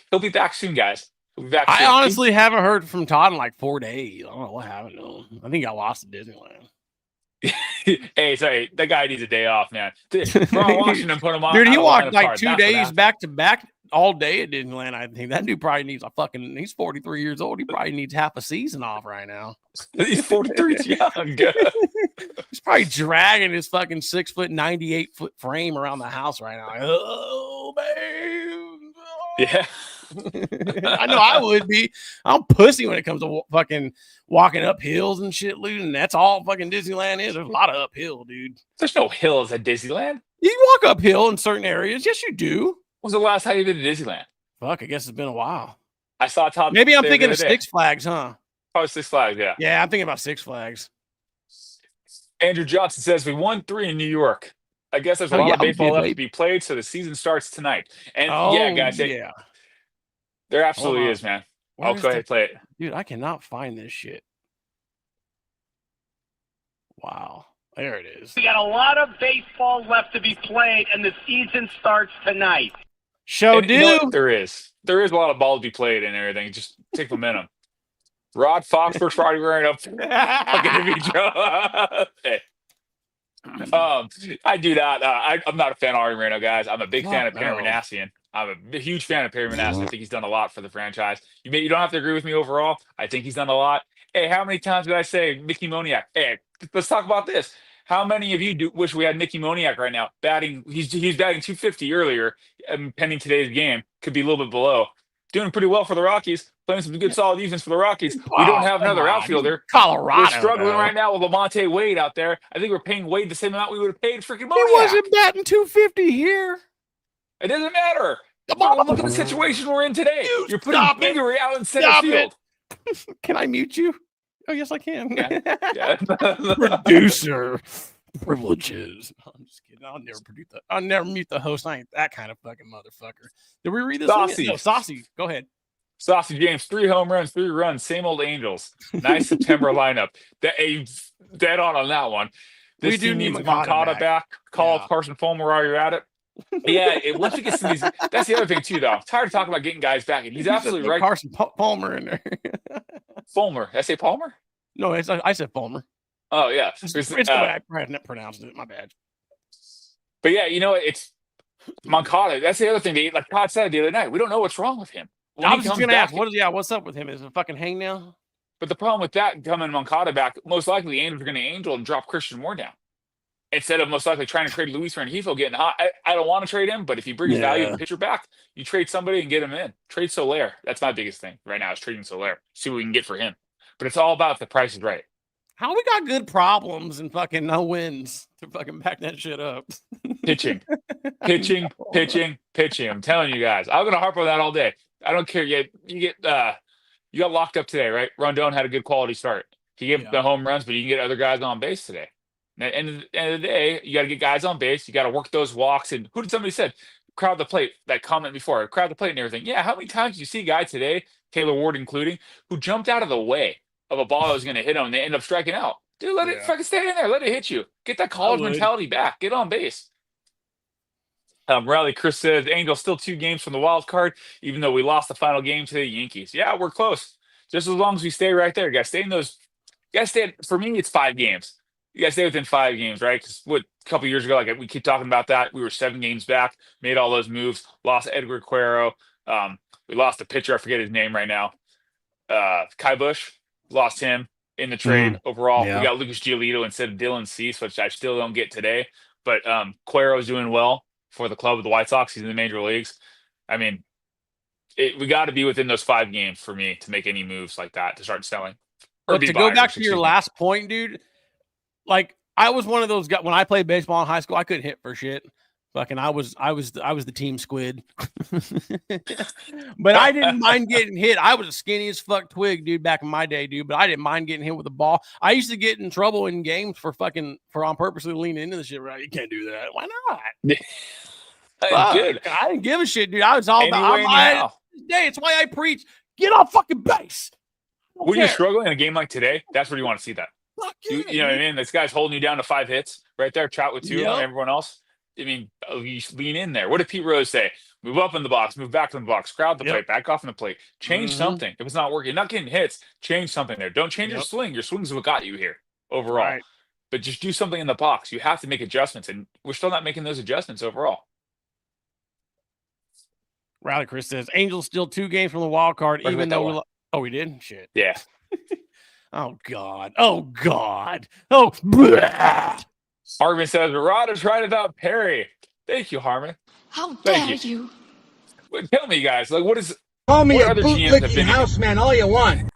He'll be back soon, guys. He'll be back soon. I honestly haven't heard from Todd in like 4 days. I don't know what happened to him. I think I lost at Disneyland. Hey, sorry, that guy needs a day off, man. Ron Washington put him on. Dude, he walked like 2 days back to back all day at Disneyland. I think that dude probably needs he's 43 years old. He probably needs half a season off right now. He's 43 young. He's probably dragging his fucking 6 foot, 98 foot frame around the house right now. Oh, man. Yeah. I know I would be. I'm pussy when it comes to fucking walking up hills and shit, dude. And that's all fucking Disneyland is. There's a lot of uphill, dude. There's no hills at Disneyland. You walk uphill in certain areas. Yes, you do. When was the last time you been to Disneyland? Fuck, I guess it's been a while. I saw Todd. Maybe I'm thinking of Six Flags, huh? Probably Six Flags, yeah. Yeah, I'm thinking about Six Flags. Andrew Johnson says we won 3 in New York. I guess there's a lot of baseball left to be played, so the season starts tonight. And yeah, guys, there absolutely is, man. I'll go ahead and play it. Dude, I cannot find this shit. Wow. There it is. We got a lot of baseball left to be played, and the season starts tonight. There is a lot of ball to be played and everything. Just take momentum. Rod Foxworth's probably wearing up. Hey. I do not. I'm not a fan of Ari Moreno, guys. I'm a big fan of Perry Manassian. I'm a huge fan of Perry Manassian. I think he's done a lot for the franchise. You don't have to agree with me overall. I think he's done a lot. Hey, how many times did I say Mickey Moniak? Hey, let's talk about this. How many of you wish we had Nicky Moniak right now batting? He's batting 250 earlier, pending today's game. Could be a little bit below. Doing pretty well for the Rockies. Playing some good solid defense for the Rockies. We don't have another outfielder. Colorado. We're struggling right now with Lamonte Wade out there. I think we're paying Wade the same amount we would have paid freaking Moniak. He wasn't batting 250 here. It doesn't matter. Look at the situation we're in today. You're putting Biggery out in center field. Can I mute you? Oh, yes, I can. Yeah. Producer privileges. No, I'm just kidding. I'll never mute the host. I ain't that kind of fucking motherfucker. Did we read this? Saucy. No, Saucy. Go ahead. Saucy James, 3 home runs, 3 runs, same old Angels. Nice September lineup. Dead on that one. This team needs Moncada back. Call up Carson Fulmer while you're at it. Yeah, once you get some of these, that's the other thing too, though. I'm tired of talking about getting guys back, and he's absolutely right. Carson Palmer in there. Fulmer. Did I say Palmer? No, I said Palmer. Oh yeah, it's the way I pronounced it. My bad. But yeah, it's Moncada. That's the other thing. Like Todd said the other night, we don't know what's wrong with him. I was just going to ask, what's up with him? Is it fucking hang now? But the problem with that, coming Moncada back, most likely the Angels are going to angel and drop Christian Moore down. Instead of most likely trying to trade Luis Rengifo getting hot. I don't want to trade him, but if he brings value of the pitcher back, you trade somebody and get him in. Trade Soler. That's my biggest thing right now is trading Soler. See what we can get for him. But it's all about if the price is right. How we got good problems and fucking no wins to fucking back that shit up? Pitching. I'm telling you guys. I'm going to harp on that all day. I don't care. You got locked up today, right? Rondon had a good quality start. He gave the home runs, but you can get other guys on base today. And at the end of the day, you got to get guys on base. You got to work those walks. And who did somebody said? Crowd the plate. That comment before. Crowd the plate and everything. Yeah, how many times do you see guys today, Taylor Ward including, who jumped out of the way of a ball that was going to hit them and they end up striking out? Dude, let it fucking stay in there. Let it hit you. Get that college mentality back. Get on base. Riley Chris says, Angels still 2 games from the wild card, even though we lost the final game to the Yankees. Yeah, we're close. Just as long as we stay right there. You got to stay in those. You got to stay. For me, it's 5 games. You got to stay within 5 games, right? Because a couple years ago, like we keep talking about that, we were 7 games back, made all those moves, lost Edgar Cuero. We lost a pitcher. I forget his name right now. Kai Bush, lost him in the trade overall. We got Lucas Giolito instead of Dylan Cease, which I still don't get today. But Cuero's doing well for the club with the White Sox. He's in the major leagues. I mean, we got to be within those 5 games for me to make any moves like that to start selling. But to go back to your last point, dude, like I was one of those guys when I played baseball in high school. I couldn't hit for shit. Fucking, I was the team squid. But I didn't mind getting hit. I was a skinny as fuck twig, dude, back in my day, dude. But I didn't mind getting hit with the ball. I used to get in trouble in games for on purposely leaning into the shit. Right? You can't do that. Why not? I didn't give a shit, dude. I was all about day. It's why I preach. Get on fucking base. When you're struggling in a game like today, that's where you want to see that. You know what I mean? This guy's holding you down to 5 hits right there. Trout with 2 and everyone else. I mean, you lean in there. What did Pete Rose say? Move up in the box, move back in the box, crowd the plate, back off in the plate. Change something. If it's not working, not getting hits, change something there. Don't change your swing. Your swing's what got you here overall. Right. But just do something in the box. You have to make adjustments, and we're still not making those adjustments overall. Riley Chris says, Angels still 2 games from the wild card, even though we did? Shit. Yeah. Oh, God. Oh, God. Oh, bleh. Harmon says, Rod is right about Perry. Thank you, Harmon. How dare you? Tell me, guys, like, Call me a bootlicking houseman all you want.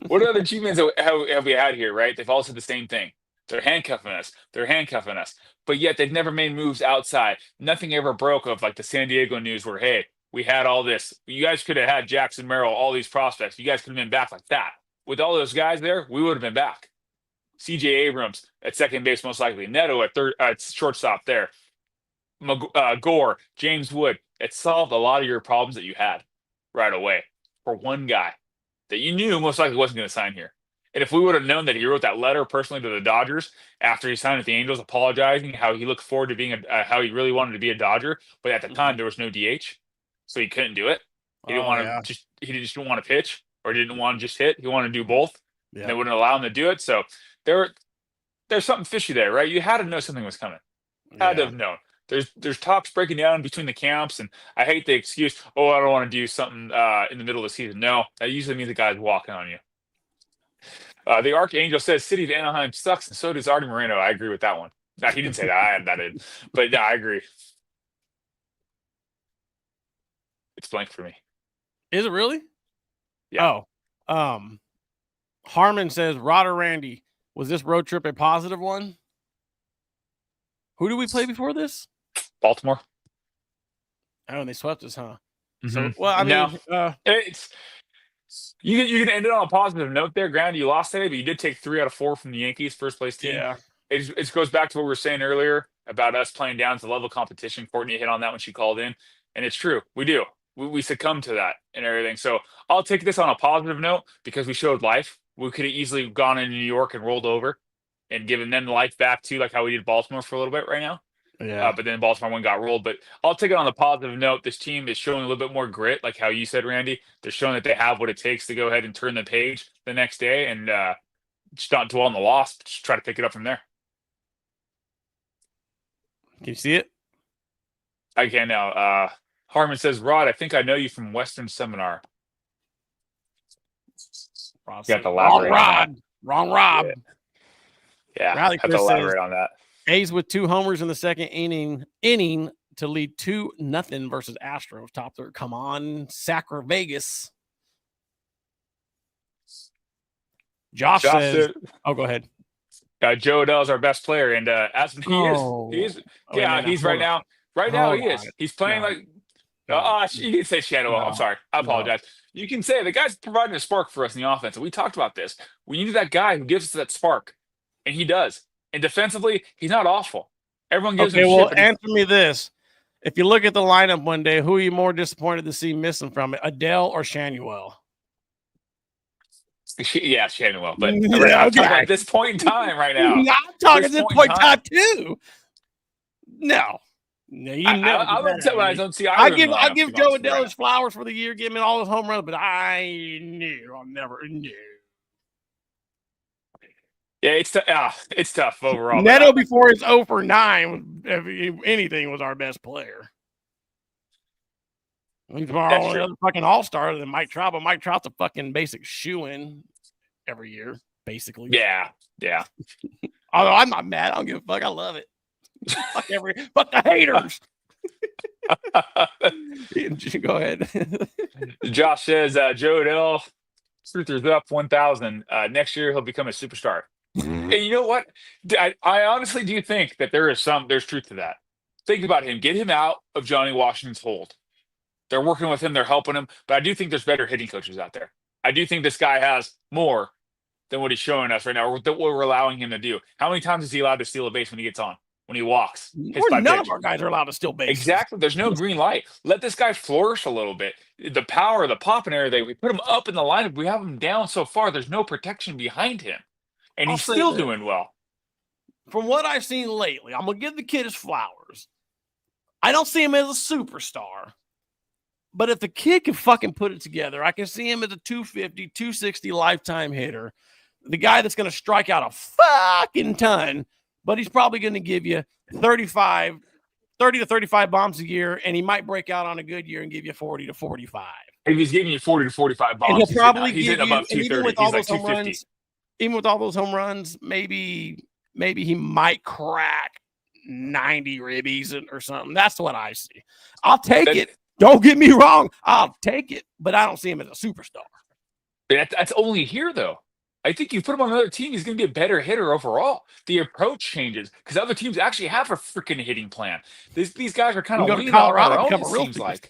What other GMs have we had here, right? They've all said the same thing. They're handcuffing us. But yet they've never made moves outside. Nothing ever broke of like the San Diego news where, hey, we had all this. You guys could have had Jackson Merrill, all these prospects. You guys could have been back like that. With all those guys there, we would have been back. CJ Abrams at second base, most likely. Neto at shortstop there. Gore, James Wood. It solved a lot of your problems that you had right away for one guy that you knew most likely wasn't going to sign here. And if we would have known that he wrote that letter personally to the Dodgers after he signed with the Angels, apologizing how he looked forward to being how he really wanted to be a Dodger, but at the time there was no DH, so he couldn't do it. He didn't want to he just didn't want to pitch or didn't want to just hit. He wanted to do both. And they wouldn't allow him to do it. So there's something fishy there, right? You had to know something was coming. Had to have known. There's talks breaking down between the camps, and I hate the excuse, I don't want to do something in the middle of the season. No, that usually means the guy's walking on you. The Archangel says City of Anaheim sucks, and so does Artie Moreno. I agree with that one. No, he didn't say that. I had that in. But yeah, I agree. It's blank for me. Is it really? Yeah. Oh. Harmon says, Rod or Randy, was this road trip a positive one? Who did we play before this? Baltimore. Oh, and they swept us, huh? Mm-hmm. So, well, I mean, it's you can end it on a positive note there. Granted, you lost today, but you did take 3 out of 4 from the Yankees, first place team. Yeah. It goes back to what we were saying earlier about us playing down to level competition. Courtney hit on that when she called in, and it's true. We do. We succumb to that and everything. So I'll take this on a positive note because we showed life. We could have easily gone into New York and rolled over and given them life back too, like how we did Baltimore for a little bit right now. Yeah. But then Baltimore one got rolled. But I'll take it on the positive note. This team is showing a little bit more grit, like how you said, Randy. They're showing that they have what it takes to go ahead and turn the page the next day and just not dwell on the loss, but just try to pick it up from there. Can you see it? I can now. Harmon says, Rod, I think I know you from Western Seminar. Got the wrong Rod. Wrong Rob. Yeah. Riley Have to elaborate on that. A's with 2 homers in the second inning to lead 2-0 versus Astros. Top third. Come on, Sacra Vegas. Josh says, "Oh, go ahead." Joe Adell's our best player, and as he is. He's right now. Right now, he is. He's playing like. You didn't say Shadow. I'm sorry. I apologize. You can say the guy's providing a spark for us in the offense. And we talked about this. We need that guy who gives us that spark, and he does. And defensively, he's not awful. Everyone gives him shit. Well, answer me this. If you look at the lineup one day, who are you more disappointed to see missing from it, Adele or Shanuel? Yeah, Shanuel. But at this point in time right now. I'm talking at this point in time, too. No, you never. I'm upset when I don't see. I give Joe Adele his flowers for the year, give him all his home runs, but I'll never knew. Yeah, it's tough overall. Neto before his 0 for 9, if anything, was our best player. He's our only other fucking all-star than Mike Trout, but Mike Trout's a fucking basic shoe-in every year, basically. Yeah. Although I'm not mad. I don't give a fuck. I love it. Fuck the haters. Go ahead. Josh says, Joe Adele, Truthers up 1,000. Next year, he'll become a superstar. And you know what? I honestly do think that there's truth to that. Think about him. Get him out of Johnny Washington's hold. They're working with him. They're helping him. But I do think there's better hitting coaches out there. I do think this guy has more than what he's showing us right now, or what we're allowing him to do. How many times is he allowed to steal a base when he gets on? When he walks? None of our guys are allowed to steal bases. Exactly. There's no green light. Let this guy flourish a little bit. The power, the pop and everything, we put him up in the lineup. We have him down so far. There's no protection behind him. And he's still doing well. From what I've seen lately, I'm going to give the kid his flowers. I don't see him as a superstar. But if the kid can fucking put it together, I can see him as a 250, 260 lifetime hitter. The guy that's going to strike out a fucking ton, but he's probably going to give you 30 to 35 bombs a year, and he might break out on a good year and give you 40 to 45. If he's giving you 40 to 45 bombs, and he'll probably he's hitting above 230. He's like 250. Even with all those home runs, maybe he might crack 90 ribbies or something. That's what I see. I'll take it. Don't get me wrong. I'll take it, but I don't see him as a superstar. That's only here, though. I think you put him on another team, he's going to be a better hitter overall. The approach changes because other teams actually have a freaking hitting plan. These guys are kind of leaning on their own, it seems like.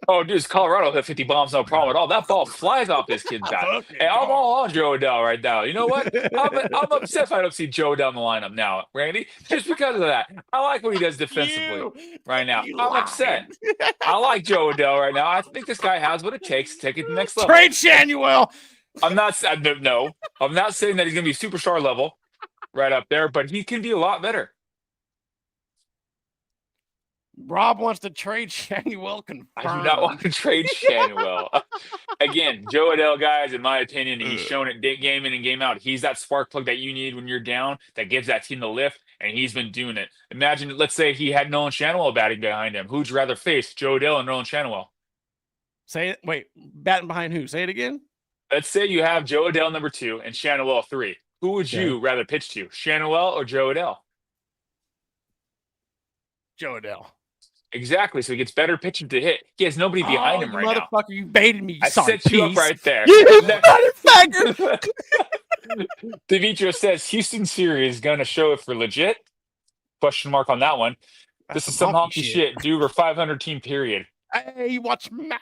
Oh, dude, Colorado hit 50 bombs, no problem at all. That ball flies off this kid's bat. Hey, I'm all on Joe Adele right now. You know what? I'm upset if I don't see Joe Adele in the lineup now, Randy, just because of that. I like what he does defensively right now. I'm upset. I like Joe Adele right now. I think this guy has what it takes to take it to the next level. Trade Shanuel. I'm not saying that he's going to be superstar level right up there, but he can be a lot better. Rob wants to trade Shanuel. Confirmed. I do not want to trade Shanuel. Again, Joe Adele, guys, in my opinion, he's shown it game in and game out. He's that spark plug that you need when you're down that gives that team the lift, and he's been doing it. Imagine, let's say he had Nolan Shanuel batting behind him. Who'd you rather face, Joe Adele and Nolan Shanuel? Say it. Wait, batting behind who? Say it again. let's say you have Joe Adell number 2 and Shanawell 3. Who would you rather pitch to, Shanawell or Joe Adell? Joe Adell. Exactly. So he gets better pitching to hit. He has nobody behind him right now. Motherfucker, you baited me. I set you up right there. You motherfucker. Demetrio says Houston series is going to show it for legit. Question mark on that one. This is some honky shit. Do over 500 team period. Hey, watch mouth.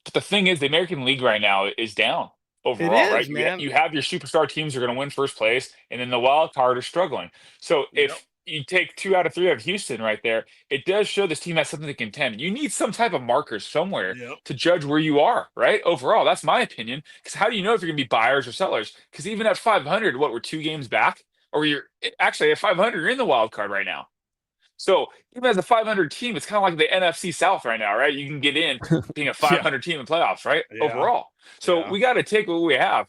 But the thing is, the American League right now is down overall, right? Man. You have your superstar teams are going to win first place, and then the wild card are struggling. So if you take 2 out of 3 of Houston right there, it does show this team has something to contend. You need some type of markers somewhere to judge where you are, right? Overall, that's my opinion. Because how do you know if you're going to be buyers or sellers? Because even at 500, we're 2 games back? Or you're actually at 500, you're in the wild card right now. So even as a 500 team, it's kind of like the NFC South right now, right? You can get in being a 500 team in playoffs, right? Overall. So we got to take what we have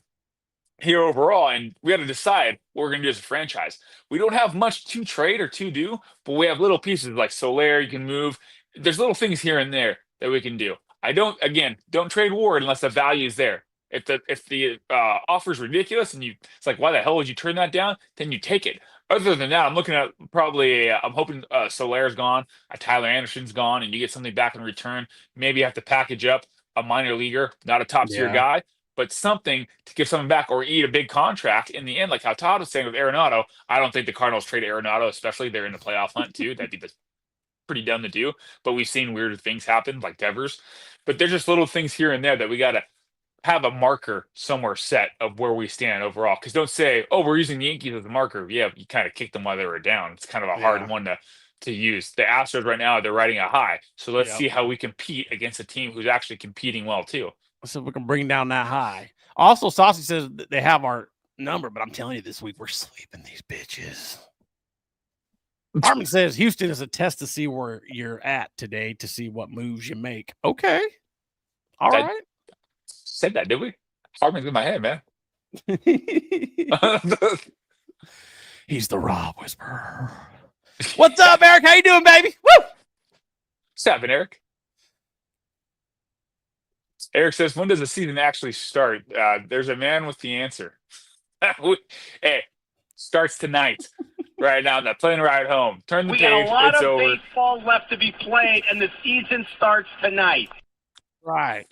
here overall, and we got to decide what we're going to do as a franchise. We don't have much to trade or to do, but we have little pieces like Soler you can move. There's little things here and there that we can do. Don't trade Ward unless the value is there. If the offer is ridiculous and it's like, why the hell would you turn that down? Then you take it. Other than that, I'm looking at I'm hoping Soler's gone, Tyler Anderson's gone, and you get something back in return. Maybe you have to package up a minor leaguer, not a top tier guy, but something to give something back or eat a big contract in the end, like how Todd was saying with Arenado. I don't think the Cardinals trade Arenado, especially they're in the playoff hunt too. That'd be pretty dumb to do. But we've seen weirder things happen, like Devers. But there's just little things here and there that we got to have a marker somewhere set of where we stand overall. Because don't say, oh, we're using the Yankees as a marker. Yeah, you kind of kicked them while they were down. It's kind of a hard one to use. The Astros right now, they're riding a high. So let's see how we compete against a team who's actually competing well too. So we can bring down that high. Also, Saucy says that they have our number, but I'm telling you this week, we're sleeping these bitches. Harmon says Houston is a test to see where you're at today to see what moves you make. Okay. All right. Said that, did we? Harmon's in my head, man. He's the Rob Whisperer. What's up, Eric? How you doing, baby? Woo! What's happening, Eric? Eric says, when does the season actually start? There's a man with the answer. Hey, starts tonight. Right now, that plane ride home. Turn the page. We got a lot it's of over. baseball left to be played, and the season starts tonight. Right.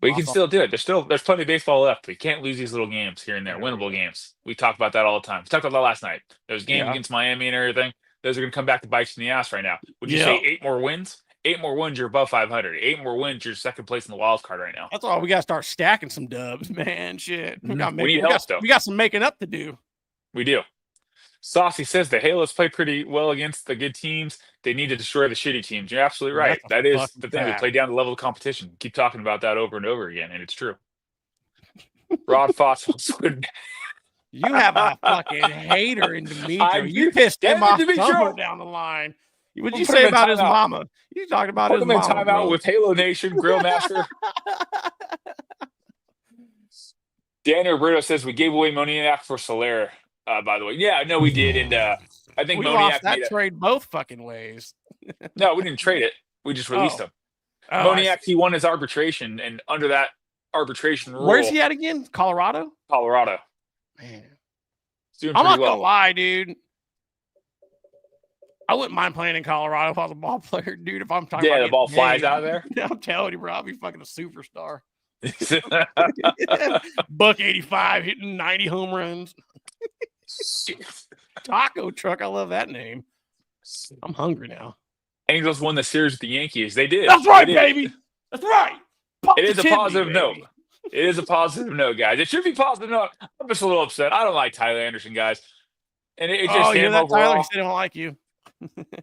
We can still do it. There's plenty of baseball left. We can't lose these little games here and there, winnable games. We talk about that all the time. We talked about that last night. Those games against Miami and everything. Those are going to come back to bite you in the ass right now. Would you say 8 more wins? 8 more wins, you're above 500. 8 more wins, you're second place in the wild card right now. That's all. We got to start stacking some dubs, man. Shit. We need help, though. We got some making up to do. We do. Saucy says the Halos play pretty well against the good teams. They need to destroy the shitty teams. You're absolutely right. That is the thing. We play down the level of competition. Keep talking about that over and over again, and it's true. Rod Foss would. You have a fucking hater in Demetrio. You pissed him off somewhere down the line. What'd you say about his mama? You talking about his mama. Put him in timeout with Halo Nation, Grill Master. Daniel Roberto says we gave away Moniak for Soler. By the way, yeah, no, we did, and I think we Moniak lost that trade both fucking ways. No, we didn't trade it. We just released him. Moniak, he won his arbitration, and under that arbitration rule, where's he at again? Colorado. Man, I'm not gonna lie, dude. I wouldn't mind playing in Colorado if I was a ball player, dude. If I'm talking about the ball flies out of there. I'm telling you, bro, I'll be fucking a superstar. Buck 85, hitting 90 home runs. Taco truck, I love that name. I'm hungry now. Angels won the series with the Yankees. They did. That's right, baby. That's right. It is a positive note. It is a positive note, guys. It should be positive note. I'm just a little upset. I don't like Tyler Anderson, guys. And it's just him overall. Tyler, he said I don't like you.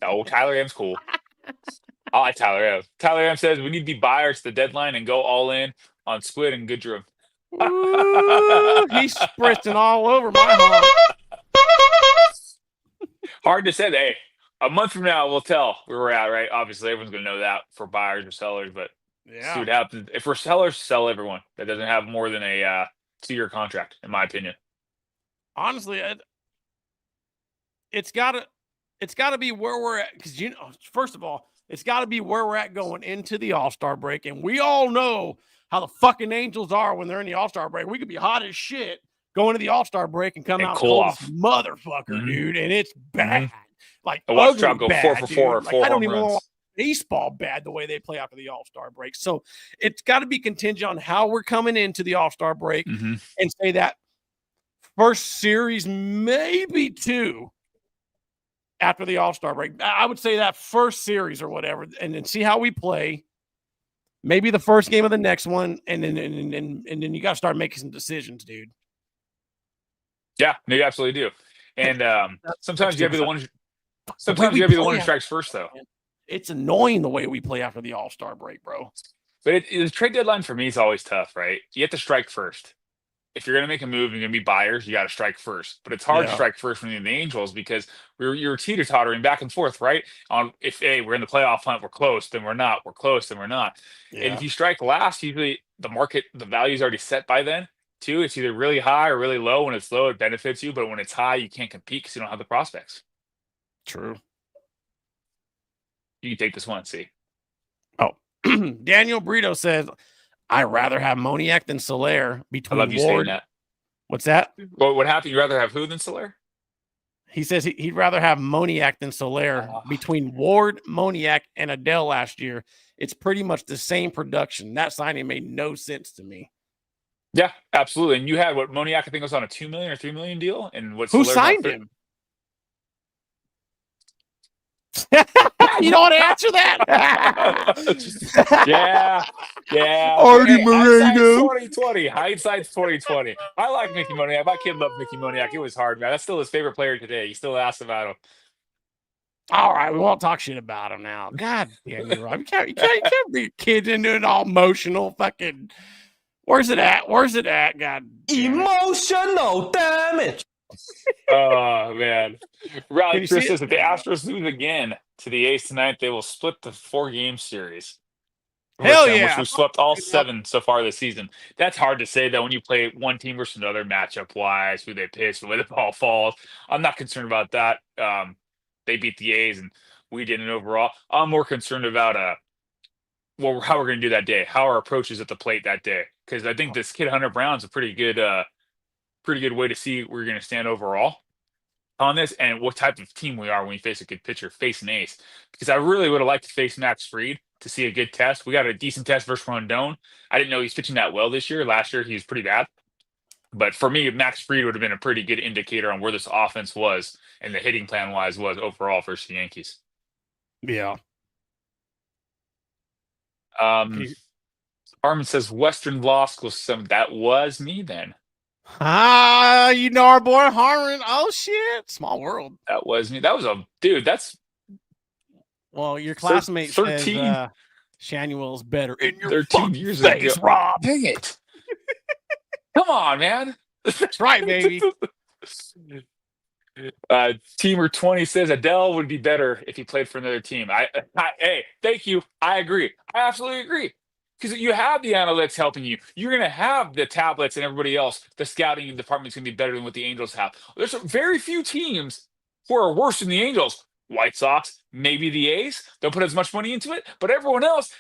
No, Tyler M's cool. I like Tyler M. Tyler M says we need to be buyers at the deadline and go all in on Squid and Goodrum. He's spritzing all over my home. Hard to say. Hey, a month from now, we'll tell where we're at, right? Obviously, everyone's going to know that for buyers or sellers, but see what happens. If we're sellers, sell everyone that doesn't have more than a 2-year contract, in my opinion. Honestly, it's got to be where we're at. Because, first of all, It's got to be where we're at going into the All-Star break. And we all know how the fucking Angels are when they're in the All-Star break. We could be hot as shit going to the All-Star break and come out cool cold off. as motherfucker, dude. And it's bad. Like, I watched ugly Trout go bad, 4 for 4, dude. four I don't home even runs. want baseball bad the way they play after the All-Star break. So it's got to be contingent on how we're coming into the All-Star break and say that first series, maybe 2 after the All-Star break. I would say that first series or whatever, and then see how we play. Maybe the first game of the next one, and then you got to start making some decisions, dude. Yeah, no, you absolutely do. And sometimes you got to be the one. Sometimes you got to be the one who strikes first, though. It's annoying the way we play after the All-Star break, bro. But the trade deadline for me is always tough, right? You have to strike first. If you're going to make a move and you're going to be buyers, you got to strike first. But it's hard to strike first when you're the Angels because you're teeter-tottering back and forth, right? On if we're in the playoff hunt, we're close, then we're not. We're close, then we're not. Yeah. And if you strike last, usually the value is already set by then. Too, it's either really high or really low. When it's low, it benefits you, but when it's high, you can't compete because you don't have the prospects. True. You can take this one, see. Oh, Daniel Brito says, I'd rather have Moniak than Soler between I love you saying that. What's that? Well, what happened? You'd rather have who than Soler? He says he'd rather have Moniak than Soler. Between Ward, Moniak, and Adele last year, it's pretty much the same production. That signing made no sense to me. Yeah, absolutely. And you had what Moniak, I think, was on a $2 million or $3 million deal, and what? Who Soler's signed him? You don't want to answer that? yeah. Artie Moreno. 2020. Hindsight's 2020. I like Mickey Moniak. My kid loved Mickey Moniak. It was hard, man. That's still his favorite player today. He still asks about him. All right, we won't talk shit about him now. God damn you, Rob. You can't bring kids into it all emotional fucking. Where's it at? God. Emotional damage. Oh, man. Rally Chris says if the Astros lose again to the A's tonight, they will split the 4-game series. Hell yeah. Which we swept all 7 so far this season. That's hard to say, though, when you play one team versus another matchup-wise, who they pitch, the way the ball falls. I'm not concerned about that. They beat the A's, and we didn't overall. I'm more concerned about how we're going to do that day, how our approach is at the plate that day. Because I think this kid Hunter Brown's a pretty good way to see where you're going to stand overall on this and what type of team we are when we face a good pitcher, face an ace. Because I really would have liked to face Max Fried to see a good test. We got a decent test versus Rondon. I didn't know he's pitching that well this year. Last year, he was pretty bad. But for me, Max Fried would have been a pretty good indicator on where this offense was and the hitting plan-wise was overall versus the Yankees. Yeah. Armin says Western Law School 7. That was me then. You know our boy Harmon. Oh shit. Small world. That was me. That was a dude. That's your classmate 13. says Shanuel's better in your 13 years face, ago. Rob. Dang it. Come on, man. That's right, baby. Teamer 20 says Adele would be better if he played for another team. Hey, thank you. I agree. I absolutely agree. Because you have the analytics helping you. You're going to have the tablets and everybody else. The scouting department's going to be better than what the Angels have. There's very few teams who are worse than the Angels. White Sox, maybe the A's. Don't put as much money into it. But everyone else,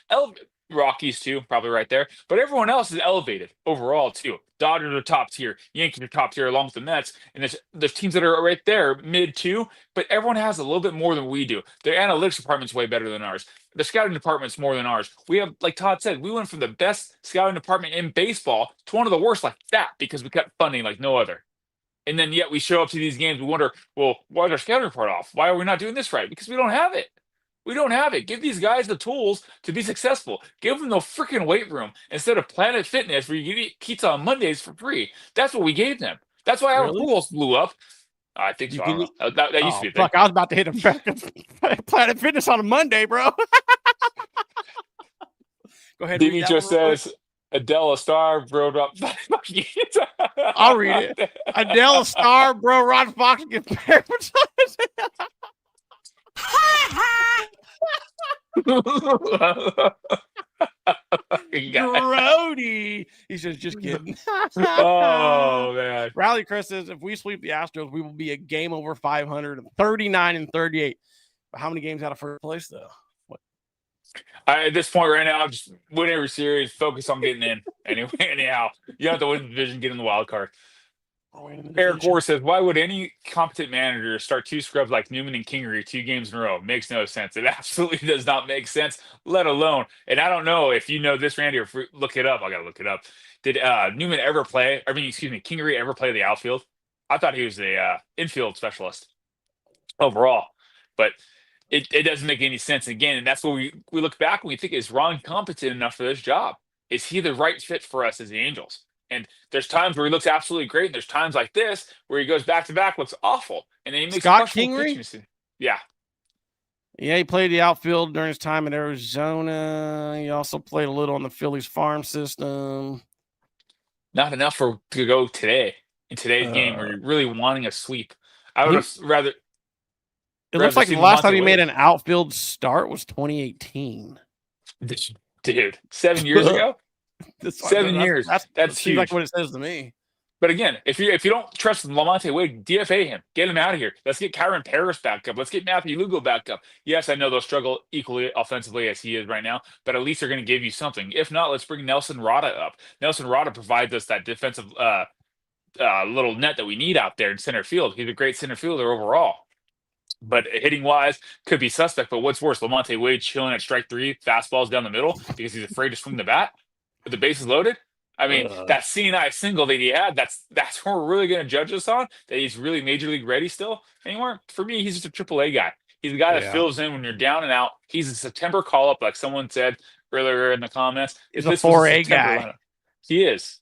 Rockies too, probably right there. But everyone else is elevated overall too. Dodgers are top tier. Yankees are top tier along with the Mets. And there's teams that are right there, mid too. But everyone has a little bit more than we do. Their analytics department's way better than ours. The scouting department's more than ours. We have, like Todd said, we went from the best scouting department in baseball to one of the worst like that because we cut funding like no other. And then yet we show up to these games, we wonder, well, why is our scouting report off? Why are we not doing this right? Because we don't have it. We don't have it. Give these guys the tools to be successful. Give them the freaking weight room instead of Planet Fitness where you can eat pizza on Mondays for free. That's what we gave them. That's why our pools blew up. I think so. I don't know. That used to be a thing. Fuck, I was about to hit a Planet Fitness on a Monday, bro. Go ahead. DV just says Adele a star, bro. I'll read it. Adele a star, bro. Rod Fox gets paired with Grody. He says, just kidding. Oh, man. Rally Chris says, if we sweep the Astros, we will be a game over 500, 39 and 38. But how many games out of first place, though? What? At this point right now, just win every series, focus on getting in. Anyway, anyhow, you have to win the division, get in the wild card. Eric Ward says, why would any competent manager start two scrubs like Newman and Kingery 2 games in a row? Makes no sense. It absolutely does not make sense, let alone, and I don't know if you know this, Randy, or if look it up. I got to look it up. Did Newman ever play, Kingery ever play the outfield? I thought he was the infield specialist overall, but it doesn't make any sense. Again, and that's what we look back and we think, is Ron competent enough for this job? Is he the right fit for us as the Angels? And there's times where he looks absolutely great. And there's times like this where he goes back to back, looks awful, and then he makes Scott Kingery. Yeah, he played the outfield during his time in Arizona. He also played a little on the Phillies farm system. Not enough to go today in today's game where you're really wanting a sweep. I would have rather. It looks like the last time he made an outfield start was 2018. Dude, 7 years ago. 7 years. That's huge. Like what it says to me. But again, if you don't trust Lamonte Wade, DFA him. Get him out of here. Let's get Kyron Paris back up. Let's get Matthew Lugo back up. Yes, I know they'll struggle equally offensively as he is right now, but at least they're going to give you something. If not, let's bring Nelson Rada up. Nelson Rada provides us that defensive little net that we need out there in center field. He's a great center fielder overall. But hitting wise could be suspect. But what's worse, Lamonte Wade chilling at strike 3, fastballs down the middle because he's afraid to swing the bat with the bases loaded. I mean, that CNI single that he had, that's what we're really going to judge us on, that he's really major league ready still anymore. For me, he's just a AAA guy. He's a guy that fills in when you're down and out. He's a September call-up, like someone said earlier in the comments. He's a 4A guy. Lineup. He is.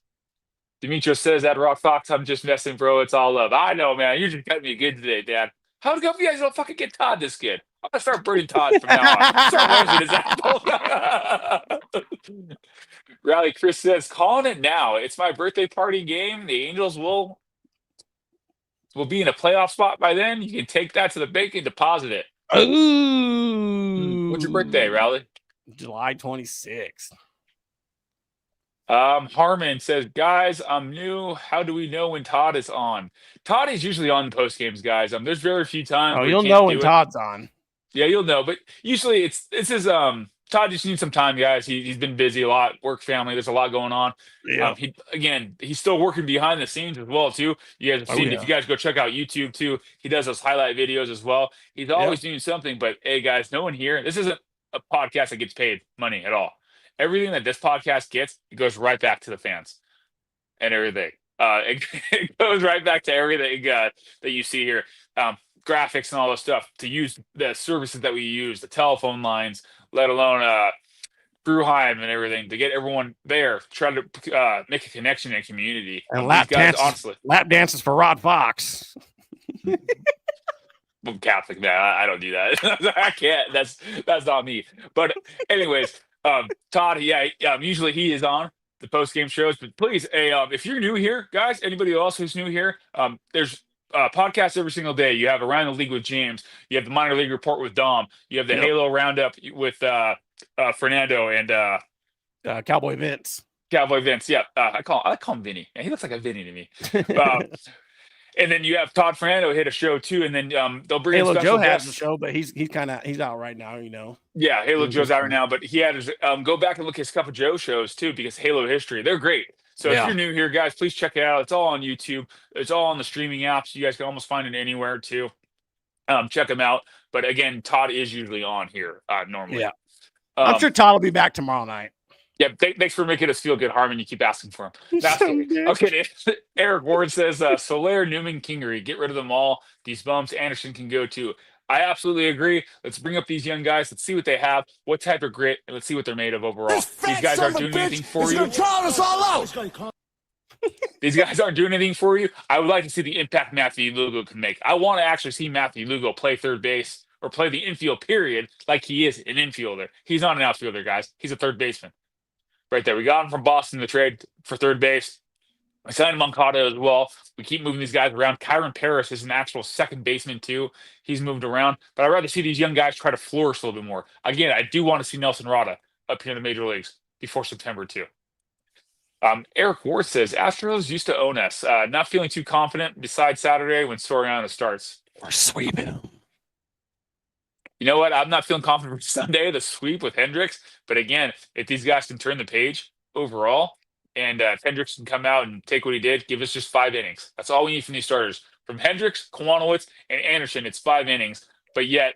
Demetrius says that Rock Fox, I'm just messing, bro. It's all love. I know, man. You just got me good today, Dad. How come you guys don't fucking get Todd this kid? I'm going to start burning Todd from now on. Start losing his apple. Rally Chris says, calling it now. It's my birthday party game. The Angels will be in a playoff spot by then. You can take that to the bank and deposit it. Ooh. What's your birthday, Rally? July 26th. Harmon says, guys, I'm new. How do we know when Todd is on? Todd is usually on post games, guys. There's very few times. Oh, you'll know when Todd's on. Yeah, you'll know. But usually it's his Todd just needs some time, guys. He's been busy a lot, work, family. There's a lot going on. Yeah. He's still working behind the scenes as well too. You guys have seen if you guys go check out YouTube too. He does those highlight videos as well. He's always doing something. But hey, guys, no one here. This isn't a podcast that gets paid money at all. Everything that this podcast gets, it goes right back to the fans and everything. It goes right back to everything that you see here. Graphics and all this stuff, to use the services that we use, the telephone lines, let alone Brewheim and everything, to get everyone there, try to make a connection in a community. And lap dances for Rod Fox. I'm Catholic, man. I don't do that. I can't. That's not me. But anyways, Todd, usually he is on the post-game shows, but please, if you're new here, guys, anybody else who's new here, there's podcasts every single day. You have Around the League with James. You have the Minor League Report with Dom. You have the Halo Roundup with Fernando and Cowboy Vince. Cowboy Vince, yeah. I call him Vinny. Yeah, he looks like a Vinny to me. And then you have Todd Fernando hit a show too, and then they'll bring Halo in Joe guests. has a show, but he's out right now, you know. Yeah, Halo Joe's out right now, but he had his go back and look at his Cup of Joe shows too, because Halo history, they're great. So if you're new here, guys, please check it out. It's all on YouTube. It's all on the streaming apps. You guys can almost find it anywhere too. Check them out. But again, Todd is usually on here normally. Yeah, I'm sure Todd will be back tomorrow night. Yeah, thanks for making us feel good, Harmon. You keep asking for him. Okay, Eric Ward says, Soler, Newman, Kingery, get rid of them all. These bums, Anderson can go too. I absolutely agree. Let's bring up these young guys. Let's see what they have, what type of grit, and let's see what they're made of overall. These guys aren't doing anything for you. These guys aren't doing anything for you. I would like to see the impact Matthew Lugo can make. I want to actually see Matthew Lugo play third base or play the infield period like he is an infielder. He's not an outfielder, guys. He's a third baseman. Right there. We got him from Boston, the trade for third base. I signed Moncada as well. We keep moving these guys around. Kyron Paris is an actual second baseman too. He's moved around. But I'd rather see these young guys try to flourish a little bit more. Again, I do want to see Nelson Rada up here in the major leagues before September too. Eric Ward says, Astros used to own us. Not feeling too confident besides Saturday when Soriano starts. We're sweeping him. You know what? I'm not feeling confident for Sunday, the sweep with Hendricks. But again, if these guys can turn the page overall, and if Hendricks can come out and take what he did, give us just 5 innings. That's all we need from these starters. From Hendricks, Kwanowitz, and Anderson, it's 5 innings. But yet,